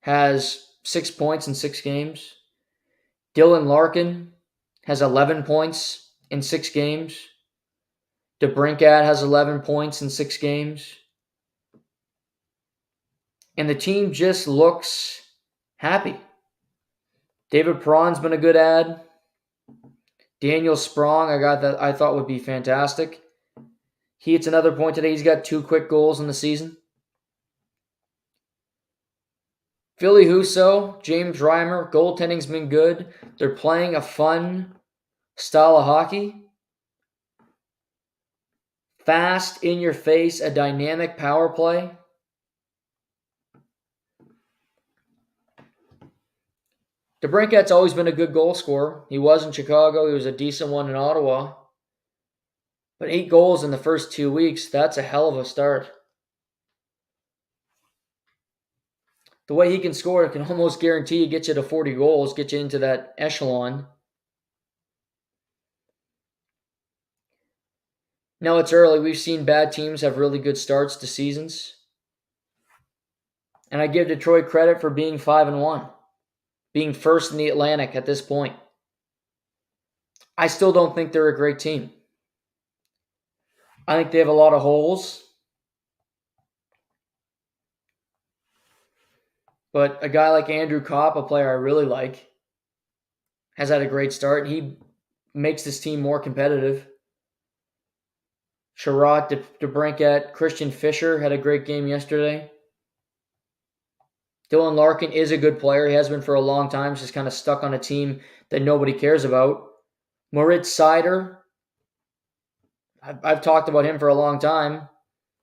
has 6 points in 6 games. Dylan Larkin has 11 points in 6 games. Debrincat has 11 points in 6 games. And the team just looks happy. David Perron's been a good add. Daniel Sprong, I thought would be fantastic. He hits another point today. He's got 2 quick goals in the season. Philly Husso, James Reimer, goaltending's been good. They're playing a fun style of hockey. Fast, in your face, a dynamic power play. Debrincat's always been a good goal scorer. He was in Chicago. He was a decent one in Ottawa. But 8 goals in the first 2 weeks, that's a hell of a start. The way he can score, it can almost guarantee you get you to 40 goals, get you into that echelon. Now it's early. We've seen bad teams have really good starts to seasons. And I give Detroit credit for being 5-1, being first in the Atlantic at this point. I still don't think they're a great team. I think they have a lot of holes. But a guy like Andrew Kopp, a player I really like, has had a great start. He makes this team more competitive. Sherratt, Debrincat, Christian Fischer had a great game yesterday. Dylan Larkin is a good player. He has been for a long time. He's just kind of stuck on a team that nobody cares about. Moritz Seider, I've talked about him for a long time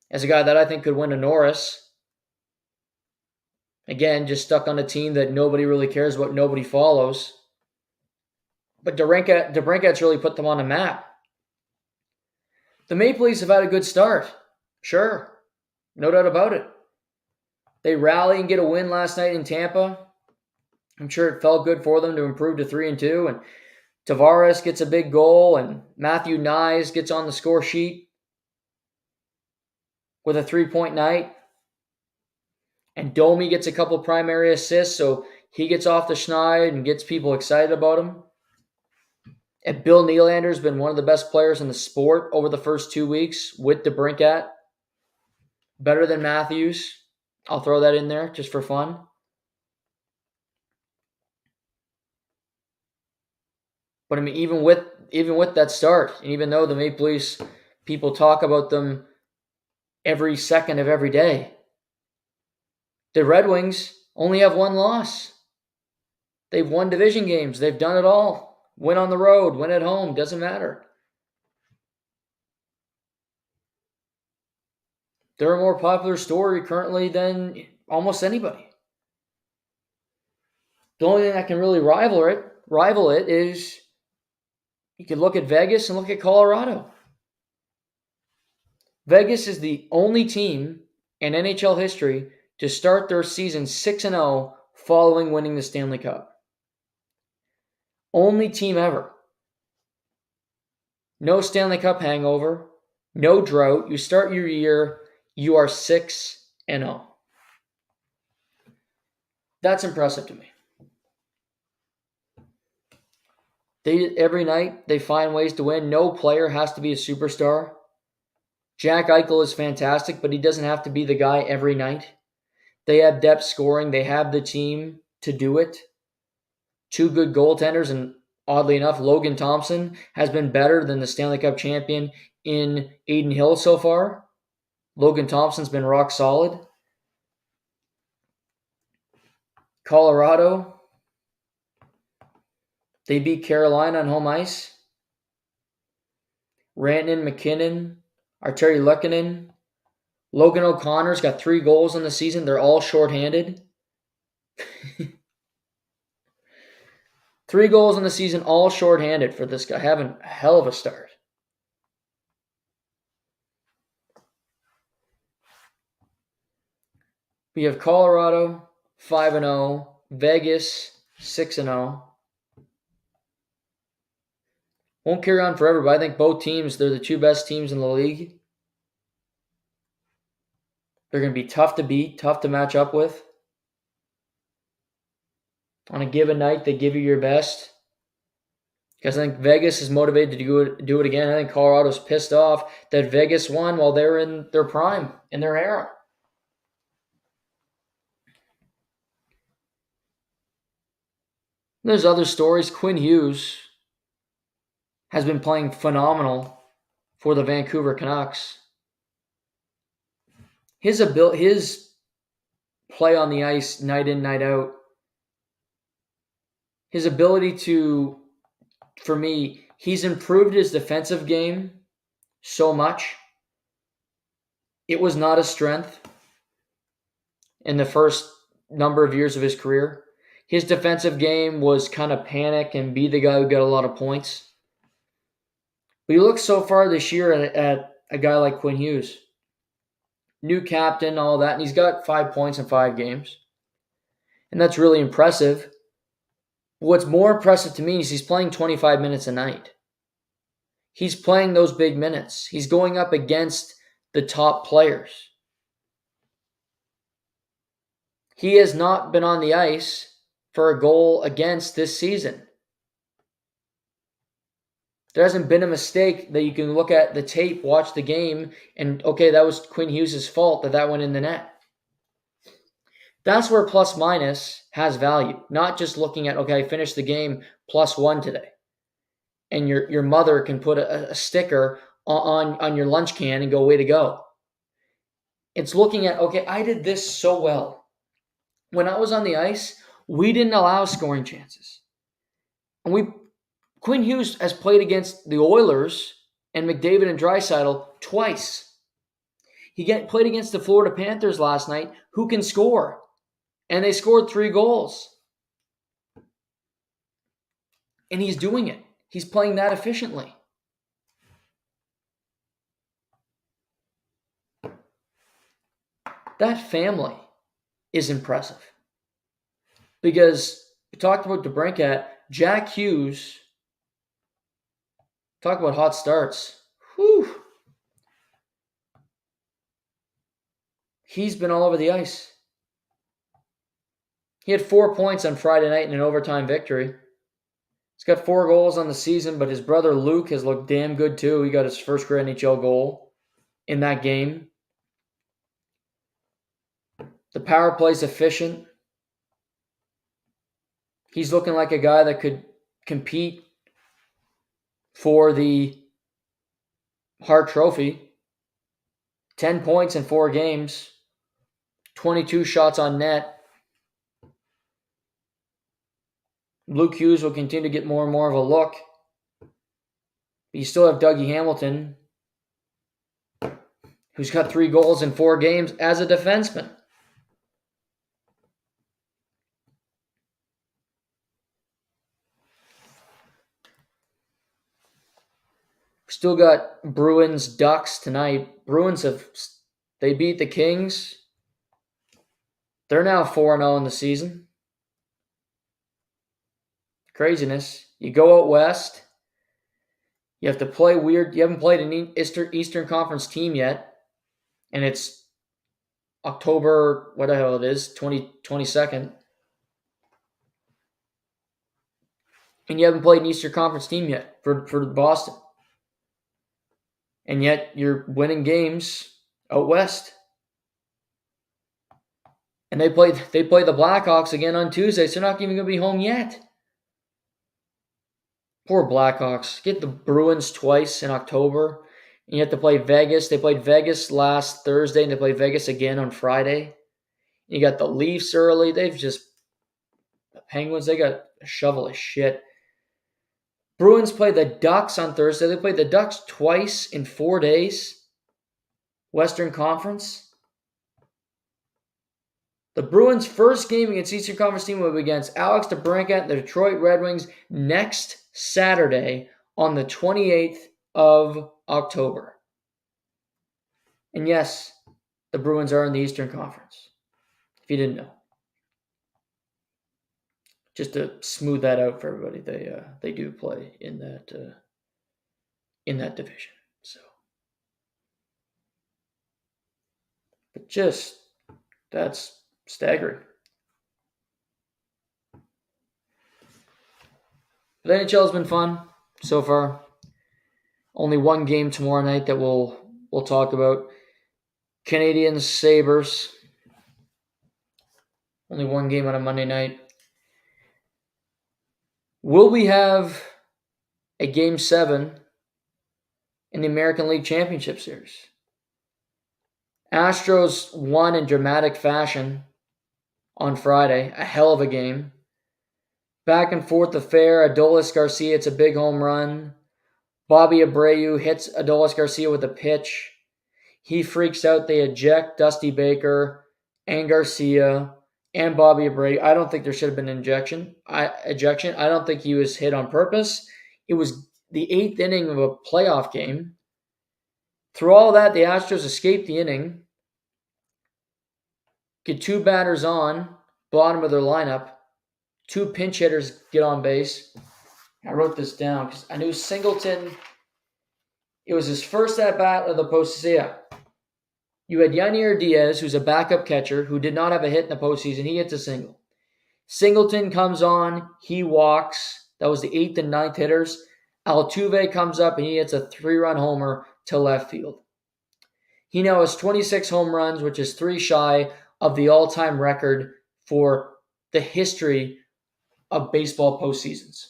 as a guy that I think could win a Norris. Again, just stuck on a team that nobody really cares about, nobody follows. But Debrincat's really put them on the map. The Maple Leafs have had a good start. Sure. No doubt about it. They rally and get a win last night in Tampa. I'm sure it felt good for them to improve to 3-2. And Tavares gets a big goal, and Matthew Nyes gets on the score sheet with a 3-point night. And Domi gets a couple primary assists, so he gets off the schneid and gets people excited about him. And Bill Nylander's been one of the best players in the sport over the first 2 weeks with Debrincat. Better than Matthews. I'll throw that in there just for fun. But I mean, even with that start, and even though the Maple Leafs, people talk about them every second of every day, the Red Wings only have 1 loss. They've won division games. They've done it all. Win on the road, win at home, doesn't matter. They're a more popular story currently than almost anybody. The only thing that can really rival it is you can look at Vegas and look at Colorado. Vegas is the only team in NHL history to start their season 6-0 following winning the Stanley Cup. Only team ever. No Stanley Cup hangover, no drought. You start your year, you are 6-0. That's impressive to me. Every night, they find ways to win. No player has to be a superstar. Jack Eichel is fantastic, but he doesn't have to be the guy every night. They have depth scoring. They have the team to do it. Two good goaltenders, and oddly enough, Logan Thompson has been better than the Stanley Cup champion in Adin Hill so far. Logan Thompson's been rock solid. Colorado, they beat Carolina on home ice. Rantanen, McKinnon, Arturi Lehkonen, Logan O'Connor's got 3 goals in the season. They're all shorthanded. 3 goals in the season, all shorthanded for this guy. Having a hell of a start. We have Colorado 5-0, Vegas 6-0. Won't carry on forever, but I think both teams, they're the 2 best teams in the league. They're going to be tough to beat, tough to match up with. On a given night, they give you your best. Because I think Vegas is motivated to do it again. I think Colorado's pissed off that Vegas won while they're in their prime, in their era. There's other stories. Quinn Hughes has been playing phenomenal for the Vancouver Canucks. His play on the ice night in, night out, his ability to, for me, he's improved his defensive game so much. It was not a strength in the first number of years of his career. His defensive game was kind of panic and be the guy who got a lot of points. But you look so far this year at a guy like Quinn Hughes. New captain, all that, and he's got 5 points in 5 games. And that's really impressive. But what's more impressive to me is he's playing 25 minutes a night. He's playing those big minutes. He's going up against the top players. He has not been on the ice for a goal against this season. There hasn't been a mistake that you can look at the tape, watch the game, and okay, that was Quinn Hughes' fault that went in the net. That's where plus minus has value. Not just looking at, okay, I finished the game +1 today. And your mother can put a sticker on your lunch can and go, way to go. It's looking at, okay, I did this so well. When I was on the ice, we didn't allow scoring chances. And Quinn Hughes has played against the Oilers and McDavid and Draisaitl twice. He played against the Florida Panthers last night, who can score. And they scored 3 goals. And he's doing it. He's playing that efficiently. That family is impressive. Because we talked about Debrincat, Jack Hughes, talk about hot starts. Whew. He's been all over the ice. He had 4 points on Friday night in an overtime victory. He's got 4 goals on the season, but his brother Luke has looked damn good too. He got his first career NHL goal in that game. The power play's efficient. He's looking like a guy that could compete for the Hart Trophy. 10 points in 4 games. 22 shots on net. Luke Hughes will continue to get more and more of a look. But you still have Dougie Hamilton, who's got 3 goals in 4 games as a defenseman. Still got Bruins Ducks tonight. Bruins they beat the Kings. They're now 4-0 in the season. Craziness. You go out west. You have to play weird. You haven't played an Eastern Conference team yet. And it's October, what the hell it is, 22nd. And you haven't played an Eastern Conference team yet for Boston. And yet you're winning games out west. And they play the Blackhawks again on Tuesday, so they're not even going to be home yet. Poor Blackhawks. Get the Bruins twice in October. And you have to play Vegas. They played Vegas last Thursday, and they played Vegas again on Friday. You got the Leafs early. The Penguins, they got a shovel of shit. Bruins play the Ducks on Thursday. They played the Ducks twice in 4 days. Western Conference. The Bruins' first game against Eastern Conference team will be against Alex Debrincat and the Detroit Red Wings next Saturday on the 28th of October. And yes, the Bruins are in the Eastern Conference, if you didn't know. Just to smooth that out for everybody, they do play in that division. So, but just that's staggering. The NHL has been fun so far. Only one game tomorrow night that we'll talk about. Canadiens Sabres. Only one game on a Monday night. Will we have a Game 7 in the American League Championship Series? Astros won in dramatic fashion on Friday. A hell of a game. Back and forth affair. Adolis Garcia, it's a big home run. Bobby Abreu hits Adolis Garcia with a pitch. He freaks out. They eject Dusty Baker and Garcia and Bobby Abreu. I don't think there should have been ejection. I don't think he was hit on purpose. It was the 8th inning of a playoff game. Through all that, the Astros escaped the inning. Get 2 batters on, bottom of their lineup. 2 pinch hitters get on base. I wrote this down because I knew Singleton, it was his first at-bat of the postseason. You had Yanier Diaz, who's a backup catcher, who did not have a hit in the postseason. He hits a single. Singleton comes on. He walks. That was the 8th and 9th hitters. Altuve comes up, and he hits a 3-run homer to left field. He now has 26 home runs, which is 3 shy of the all-time record for the history of baseball postseasons.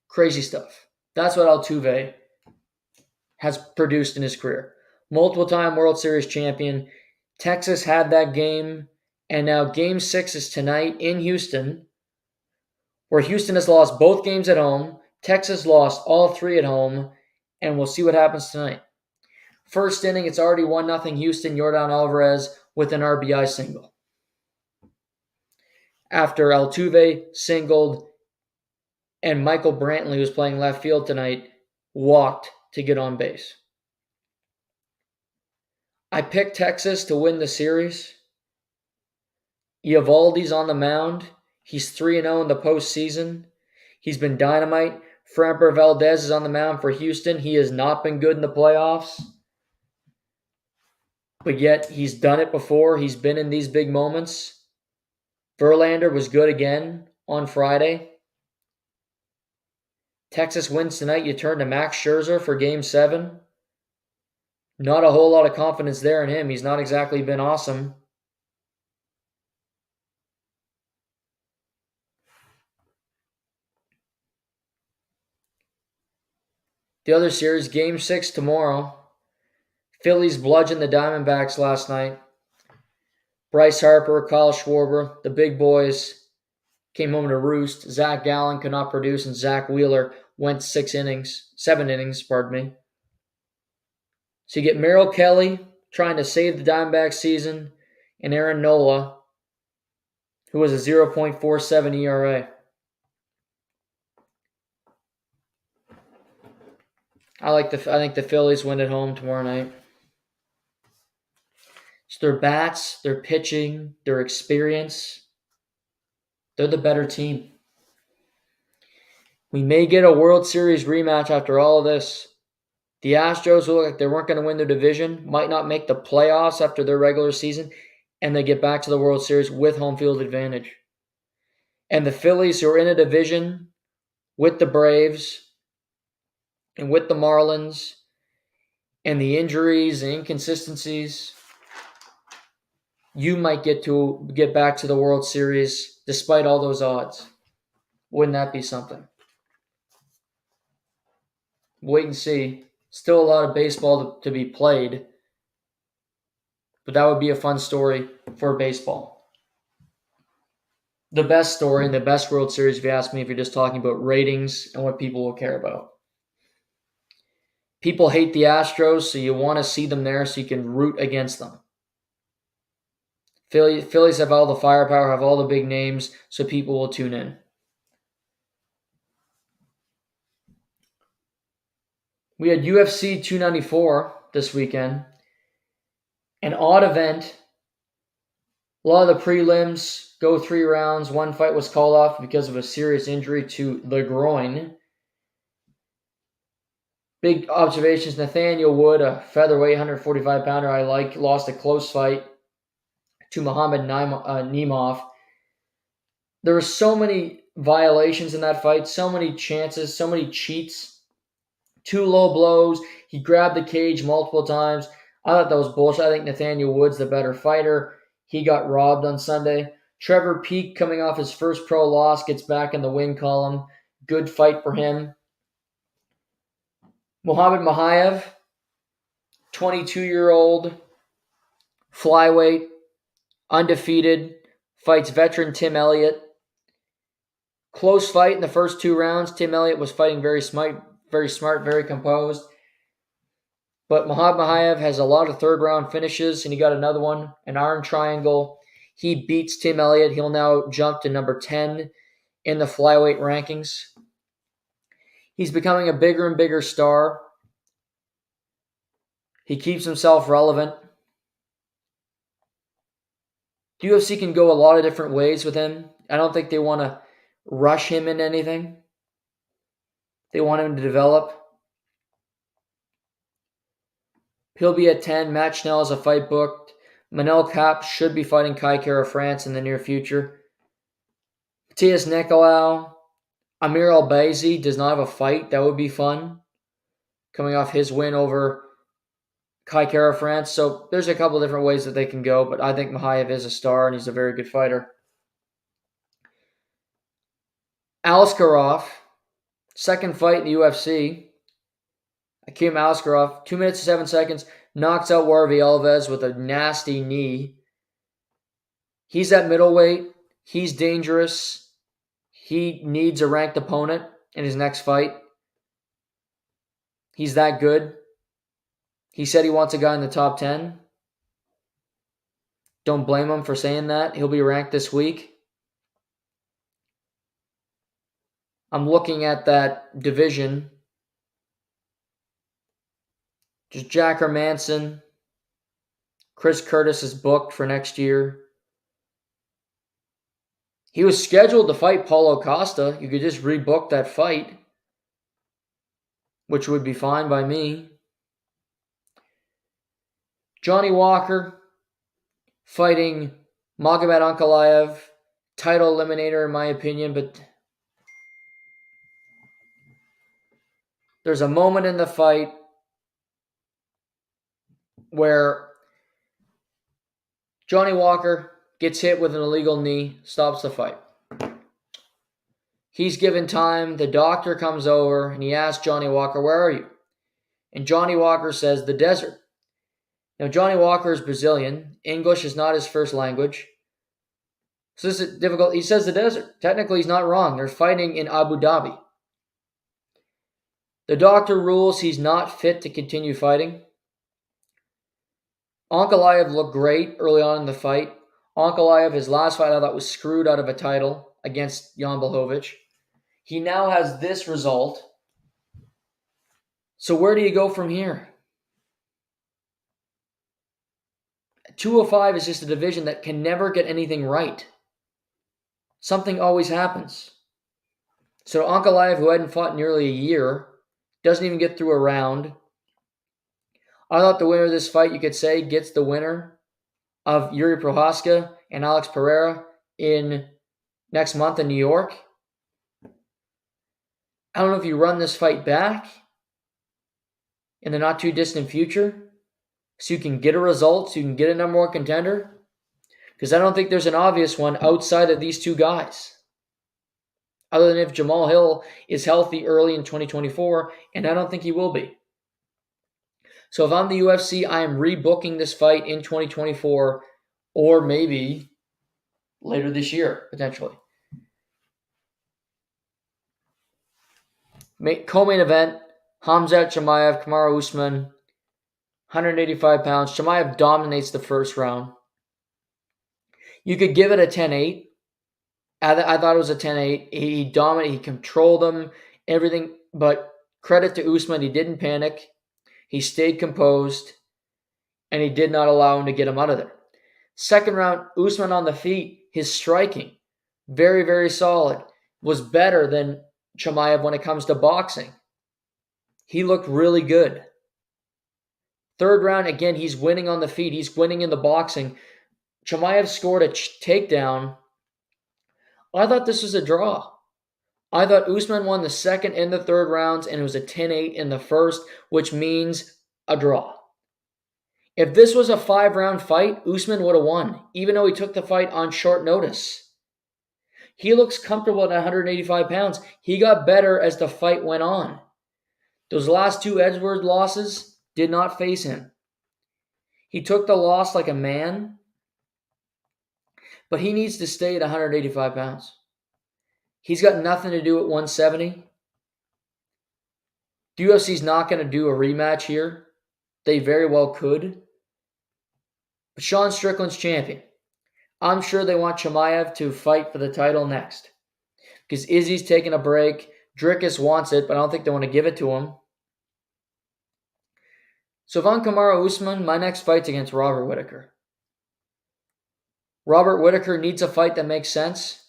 Crazy stuff. That's what Altuve has produced in his career. Multiple-time World Series champion. Texas had that game, and now Game 6 is tonight in Houston, where Houston has lost both games at home. Texas lost all 3 at home, and we'll see what happens tonight. First inning, it's already 1-0 Houston. Yordan Alvarez with an RBI single. After Altuve singled and Michael Brantley, who's playing left field tonight, walked to get on base. I picked Texas to win the series. Eovaldi's on the mound. He's 3-0 in the postseason. He's been dynamite. Framber Valdez is on the mound for Houston. He has not been good in the playoffs. But yet, he's done it before. He's been in these big moments. Verlander was good again on Friday. Texas wins tonight. You turn to Max Scherzer for Game 7. Not a whole lot of confidence there in him. He's not exactly been awesome. The other series, Game 6 tomorrow. Phillies bludgeoned the Diamondbacks last night. Bryce Harper, Kyle Schwarber, the big boys came home to roost. Zach Gallen could not produce, and Zach Wheeler went 7 innings. So you get Merrill Kelly trying to save the Diamondbacks season, and Aaron Nola, who has a 0.47 ERA. I think the Phillies win at home tomorrow night. It's their bats, their pitching, their experience. They're the better team. We may get a World Series rematch after all of this. The Astros, who look like they weren't going to win their division, might not make the playoffs after their regular season, and they get back to the World Series with home field advantage. And the Phillies, who are in a division with the Braves, And with the Marlins and the injuries and inconsistencies, you might get back to the World Series despite all those odds. Wouldn't that be something? Wait and see. Still a lot of baseball to be played, but that would be a fun story for baseball. The best story and the best World Series, if you ask me, if you're just talking about ratings and what people will care about. People hate the Astros, so you want to see them there so you can root against them. Phillies have all the firepower, have all the big names, so people will tune in. We had UFC 294 this weekend. An odd event. A lot of the prelims go 3 rounds. One fight was called off because of a serious injury to the groin. Big observations. Nathaniel Wood, a featherweight 145-pounder I like, lost a close fight to Muhammad Nemov. There were so many violations in that fight, so many chances, so many cheats. 2 low blows. He grabbed the cage multiple times. I thought that was bullshit. I think Nathaniel Wood's the better fighter. He got robbed on Sunday. Trevor Peek, coming off his first pro loss, gets back in the win column. Good fight for him. Muhammad Mahayev, 22-year-old, flyweight, undefeated, fights veteran Tim Elliott. Close fight in the first 2 rounds. Tim Elliott was fighting very smart, very composed. But Muhammad Mahayev has a lot of third-round finishes, and he got another one, an arm triangle. He beats Tim Elliott. He'll now jump to number 10 in the flyweight rankings. He's becoming a bigger and bigger star. He keeps himself relevant. The UFC can go a lot of different ways with him. I don't think they want to rush him into anything. They want him to develop. He'll be at 10. Matt Schnell has a fight booked. Manel Kape should be fighting Kai Kara France in the near future. Matthias Nicolau. Amir Albazi does not have a fight. That would be fun. Coming off his win over Kai Kara France. So there's a couple different ways that they can go, but I think Mahayev is a star and he's a very good fighter. Aliskerov, second fight in the UFC. Akim Aliskerov, 2 minutes and 7 seconds, knocks out Warvey Alves with a nasty knee. He's at middleweight. He's dangerous. He needs a ranked opponent in his next fight. He's that good. He said he wants a guy in the top 10. Don't blame him for saying that. He'll be ranked this week. I'm looking at that division. Just Jack Hermanson. Chris Curtis is booked for next year. He was scheduled to fight Paulo Costa. You could just rebook that fight, which would be fine by me. Johnny Walker fighting Magomed Ankalaev. Title eliminator in my opinion, but there's a moment in the fight where Johnny Walker gets hit with an illegal knee, stops the fight. He's given time. The doctor comes over and he asks Johnny Walker, "Where are you?" And Johnny Walker says, "The desert." Now, Johnny Walker is Brazilian. English is not his first language. So this is difficult. He says the desert. Technically, he's not wrong. They're fighting in Abu Dhabi. The doctor rules he's not fit to continue fighting. Ankalaev looked great early on in the fight. Ankalaev, his last fight, I thought was screwed out of a title against Jan Blachowicz. He now has this result. So where do you go from here? 205 is just a division that can never get anything right. Something always happens. So Ankalaev, who hadn't fought in nearly a year, doesn't even get through a round. I thought the winner of this fight, you could say, gets the winner of Yuri Prohaska and Alex Pereira in next month in New York. I don't know if you run this fight back. in the not too distant future so you can get a result, so you can get a number one contender? Because I don't think there's an obvious one outside of these two guys. Other than if Jamal Hill is healthy early in 2024, and I don't think he will be. So if I'm the UFC, I am rebooking this fight in 2024 or maybe later this year, potentially. Co-main event, Khamzat Chimaev, Kamaru Usman, 185 pounds. Chimaev dominates the first round. You could give it a 10-8. I thought it was a 10-8. He dominated. He controlled him, everything. But credit to Usman, he didn't panic. He stayed composed, and he did not allow him to get him out of there. Second round, Usman on the feet, his striking, very, very solid, was better than Chimaev when it comes to boxing. He looked really good. Third round, again, he's winning on the feet. He's winning in the boxing. Chimaev scored a takedown. I thought this was a draw. I thought Usman won the second and the third rounds, and it was a 10-8 in the first, which means a draw. If this was a 5-round fight, Usman would have won, even though he took the fight on short notice. He looks comfortable at 185 pounds. He got better as the fight went on. Those last two Edwards losses did not faze him. He took the loss like a man, but he needs to stay at 185 pounds. He's got nothing to do at 170. The UFC's not going to do a rematch here. They very well could. But Sean Strickland's champion. I'm sure they want Chimaev to fight for the title next. Because Izzy's taking a break. Dricus wants it, but I don't think they want to give it to him. So if I'm Kamaru Usman, my next fight's against Robert Whittaker. Robert Whittaker needs a fight that makes sense.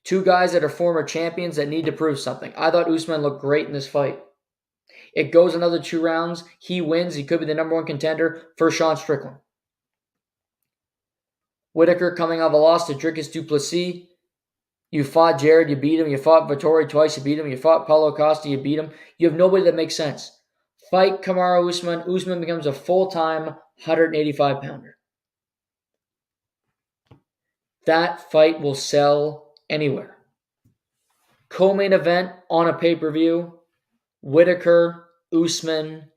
Two guys that are former champions that need to prove something. I thought Usman looked great in this fight. It goes another 2 rounds. He wins. He could be the number one contender for Sean Strickland. Whittaker coming off a loss to Dricus du Plessis. You fought Jared, you beat him. You fought Vettori twice, you beat him. You fought Paulo Costa, you beat him. You have nobody that makes sense. Fight Kamaru Usman. Usman becomes a full-time 185-pounder. That fight will sell anywhere. Co-main event on a pay-per-view. Whittaker, Usman,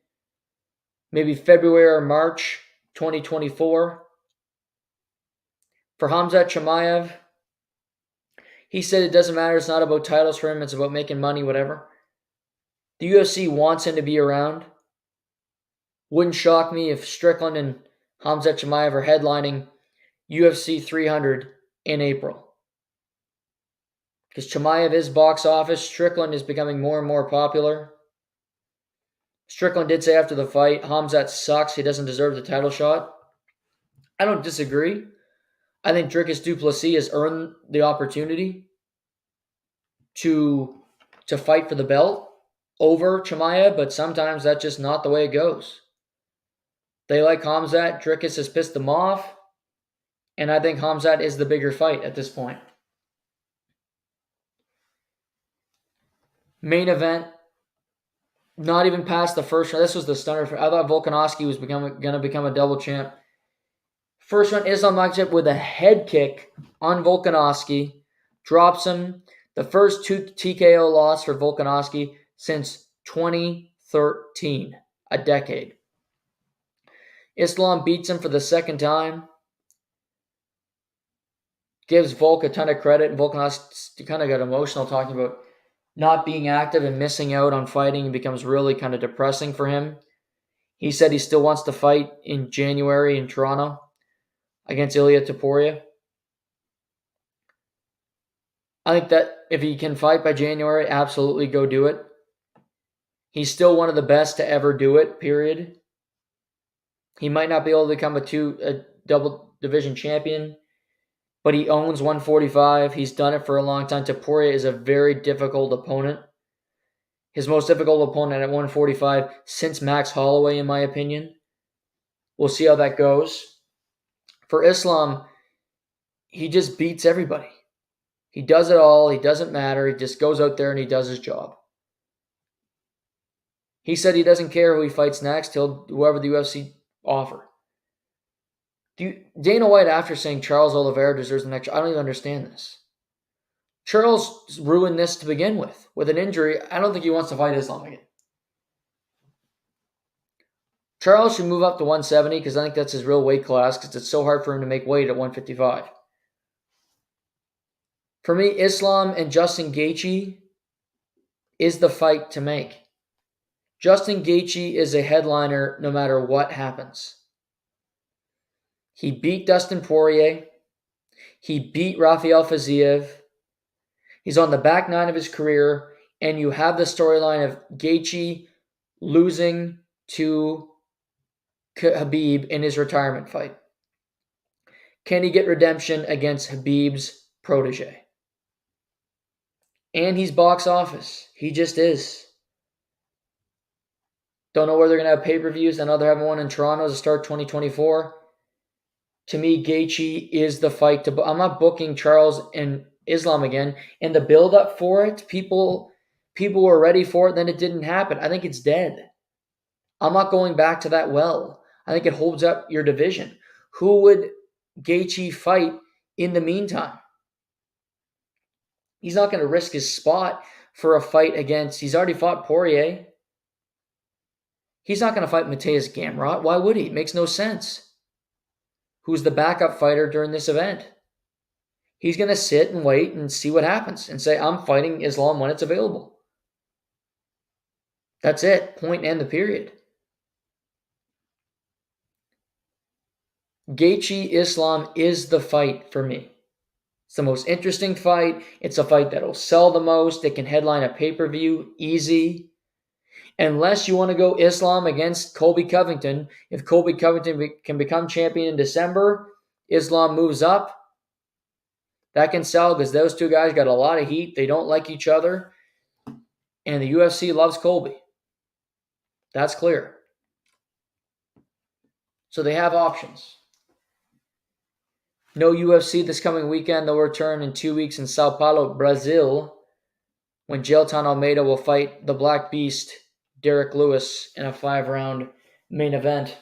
maybe February or March 2024. For Khamzat Chimaev, he said it doesn't matter. It's not about titles for him. It's about making money, whatever. The UFC wants him to be around. Wouldn't shock me if Strickland and Khamzat Chimaev are headlining UFC 300 in April. Because Chimaev is box office. Strickland is becoming more and more popular. Strickland did say after the fight, Khamzat sucks. He doesn't deserve the title shot. I don't disagree. I think Dricus du Plessis has earned the opportunity to fight for the belt over Chimaev, but sometimes that's just not the way it goes. They like Khamzat. Dricus has pissed them off. And I think Khamzat is the bigger fight at this point. Main event. Not even past the first round. This was the stunner. I thought Volkanovski was going to become a double champ. First round, Islam Makhachev with a head kick on Volkanovski. Drops him. The first 2 TKO loss for Volkanovski since 2013. A decade. Islam beats him for the second time. Gives Volk a ton of credit. And Volkanovski kind of got emotional talking about not being active and missing out on fighting. It becomes really kind of depressing for him. He said he still wants to fight in January in Toronto against Ilia Topuria. I think that if he can fight by January, absolutely go do it. He's still one of the best to ever do it, period. He might not be able to become a double division champion, but he owns 145. He's done it for a long time. Topuria is a very difficult opponent. His most difficult opponent at 145 since Max Holloway, in my opinion. We'll see how that goes. For Islam, he just beats everybody. He does it all. He doesn't matter. He just goes out there and he does his job. He said he doesn't care who he fights next. He'll whoever the UFC offer. Dana White, after saying Charles Oliveira deserves the next, I don't even understand this. Charles ruined this to begin with an injury. I don't think he wants to fight Islam again. Charles should move up to 170 because I think that's his real weight class because it's so hard for him to make weight at 155. For me, Islam and Justin Gaethje is the fight to make. Justin Gaethje is a headliner no matter what happens. He beat Dustin Poirier. He beat Rafael Fiziev. He's on the back nine of his career, and you have the storyline of Gaethje losing to Khabib in his retirement fight. Can he get redemption against Khabib's protege? And he's box office. He just is. Don't know where they're going to have pay-per-views. I know they're having one in Toronto to start 2024. To me, Gaethje is the fight to. I'm not booking Charles and Islam again. And the build-up for it, people were ready for it, then it didn't happen. I think it's dead. I'm not going back to that well. I think it holds up your division. Who would Gaethje fight in the meantime? He's not going to risk his spot for a fight against. He's already fought Poirier. He's not going to fight Mateus Gamrot. Why would he? It makes no sense. Who's the backup fighter during this event? He's going to sit and wait and see what happens and say, I'm fighting Islam when it's available. That's it. Point and the period. Gaethje Islam is the fight for me. It's the most interesting fight. It's a fight that will sell the most. It can headline a pay-per-view easy. Unless you want to go Islam against Colby Covington. If Colby Covington can become champion in December, Islam moves up. That can sell because those two guys got a lot of heat. They don't like each other. And the UFC loves Colby. That's clear. So they have options. No UFC this coming weekend. They'll return in 2 weeks in Sao Paulo, Brazil, when Jailton Almeida will fight the Black Beast, Derek Lewis, in a 5-round main event.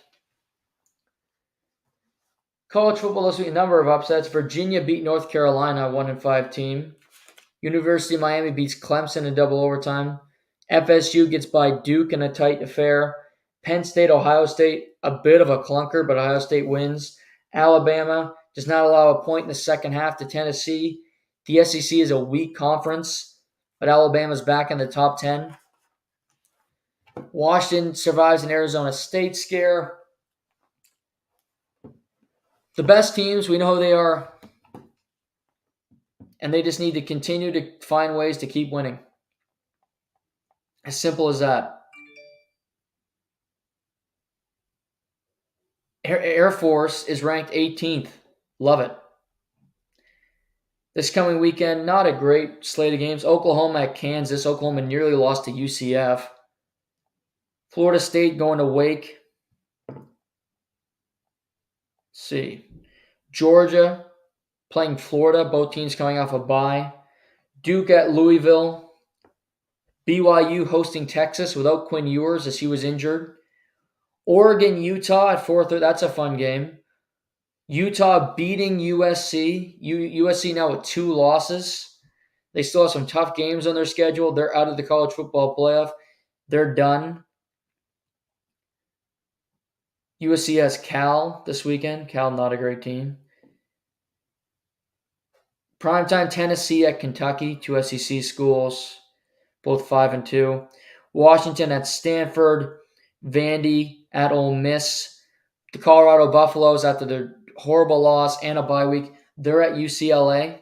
College football this week, a number of upsets. Virginia beat North Carolina, 1-5 team. University of Miami beats Clemson in double overtime. FSU gets by Duke in a tight affair. Penn State, Ohio State, a bit of a clunker, but Ohio State wins. Alabama does not allow a point in the second half to Tennessee. The SEC is a weak conference, but Alabama's back in the top 10. Washington survives an Arizona State scare. The best teams, we know who they are, and they just need to continue to find ways to keep winning. As simple as that. Air Force is ranked 18th. Love it. This coming weekend, not a great slate of games. Oklahoma at Kansas. Oklahoma nearly lost to UCF. Florida State going to Wake. Let's see. Georgia playing Florida. Both teams coming off a bye. Duke at Louisville. BYU hosting Texas without Quinn Ewers as he was injured. Oregon, Utah at 4:30. That's a fun game. Utah beating USC. USC now with 2 losses. They still have some tough games on their schedule. They're out of the college football playoff. They're done. USC has Cal this weekend. Cal, not a great team. Primetime Tennessee at Kentucky. 2 SEC schools. Both 5-2. Washington at Stanford. Vandy at Ole Miss. The Colorado Buffaloes, after their horrible loss and a bye week, they're at UCLA.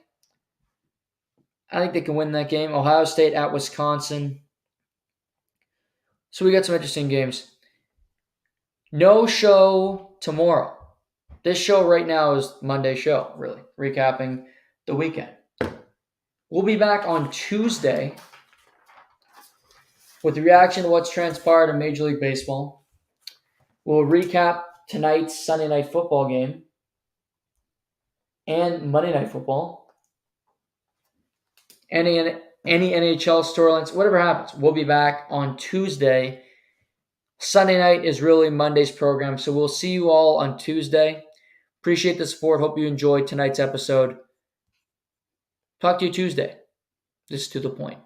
I think they can win that game. Ohio State at Wisconsin. So we got some interesting games. No show tomorrow. This show right now is Monday's show, really, recapping the weekend. We'll be back on Tuesday with the reaction to what's transpired in Major League Baseball. We'll recap tonight's Sunday Night Football game and Monday Night Football. Any NHL storylines, whatever happens, we'll be back on Tuesday Sunday night is really Monday's program, so we'll see you all on Tuesday. Appreciate the support. Hope you enjoyed tonight's episode. Talk to you Tuesday. This is To The Point.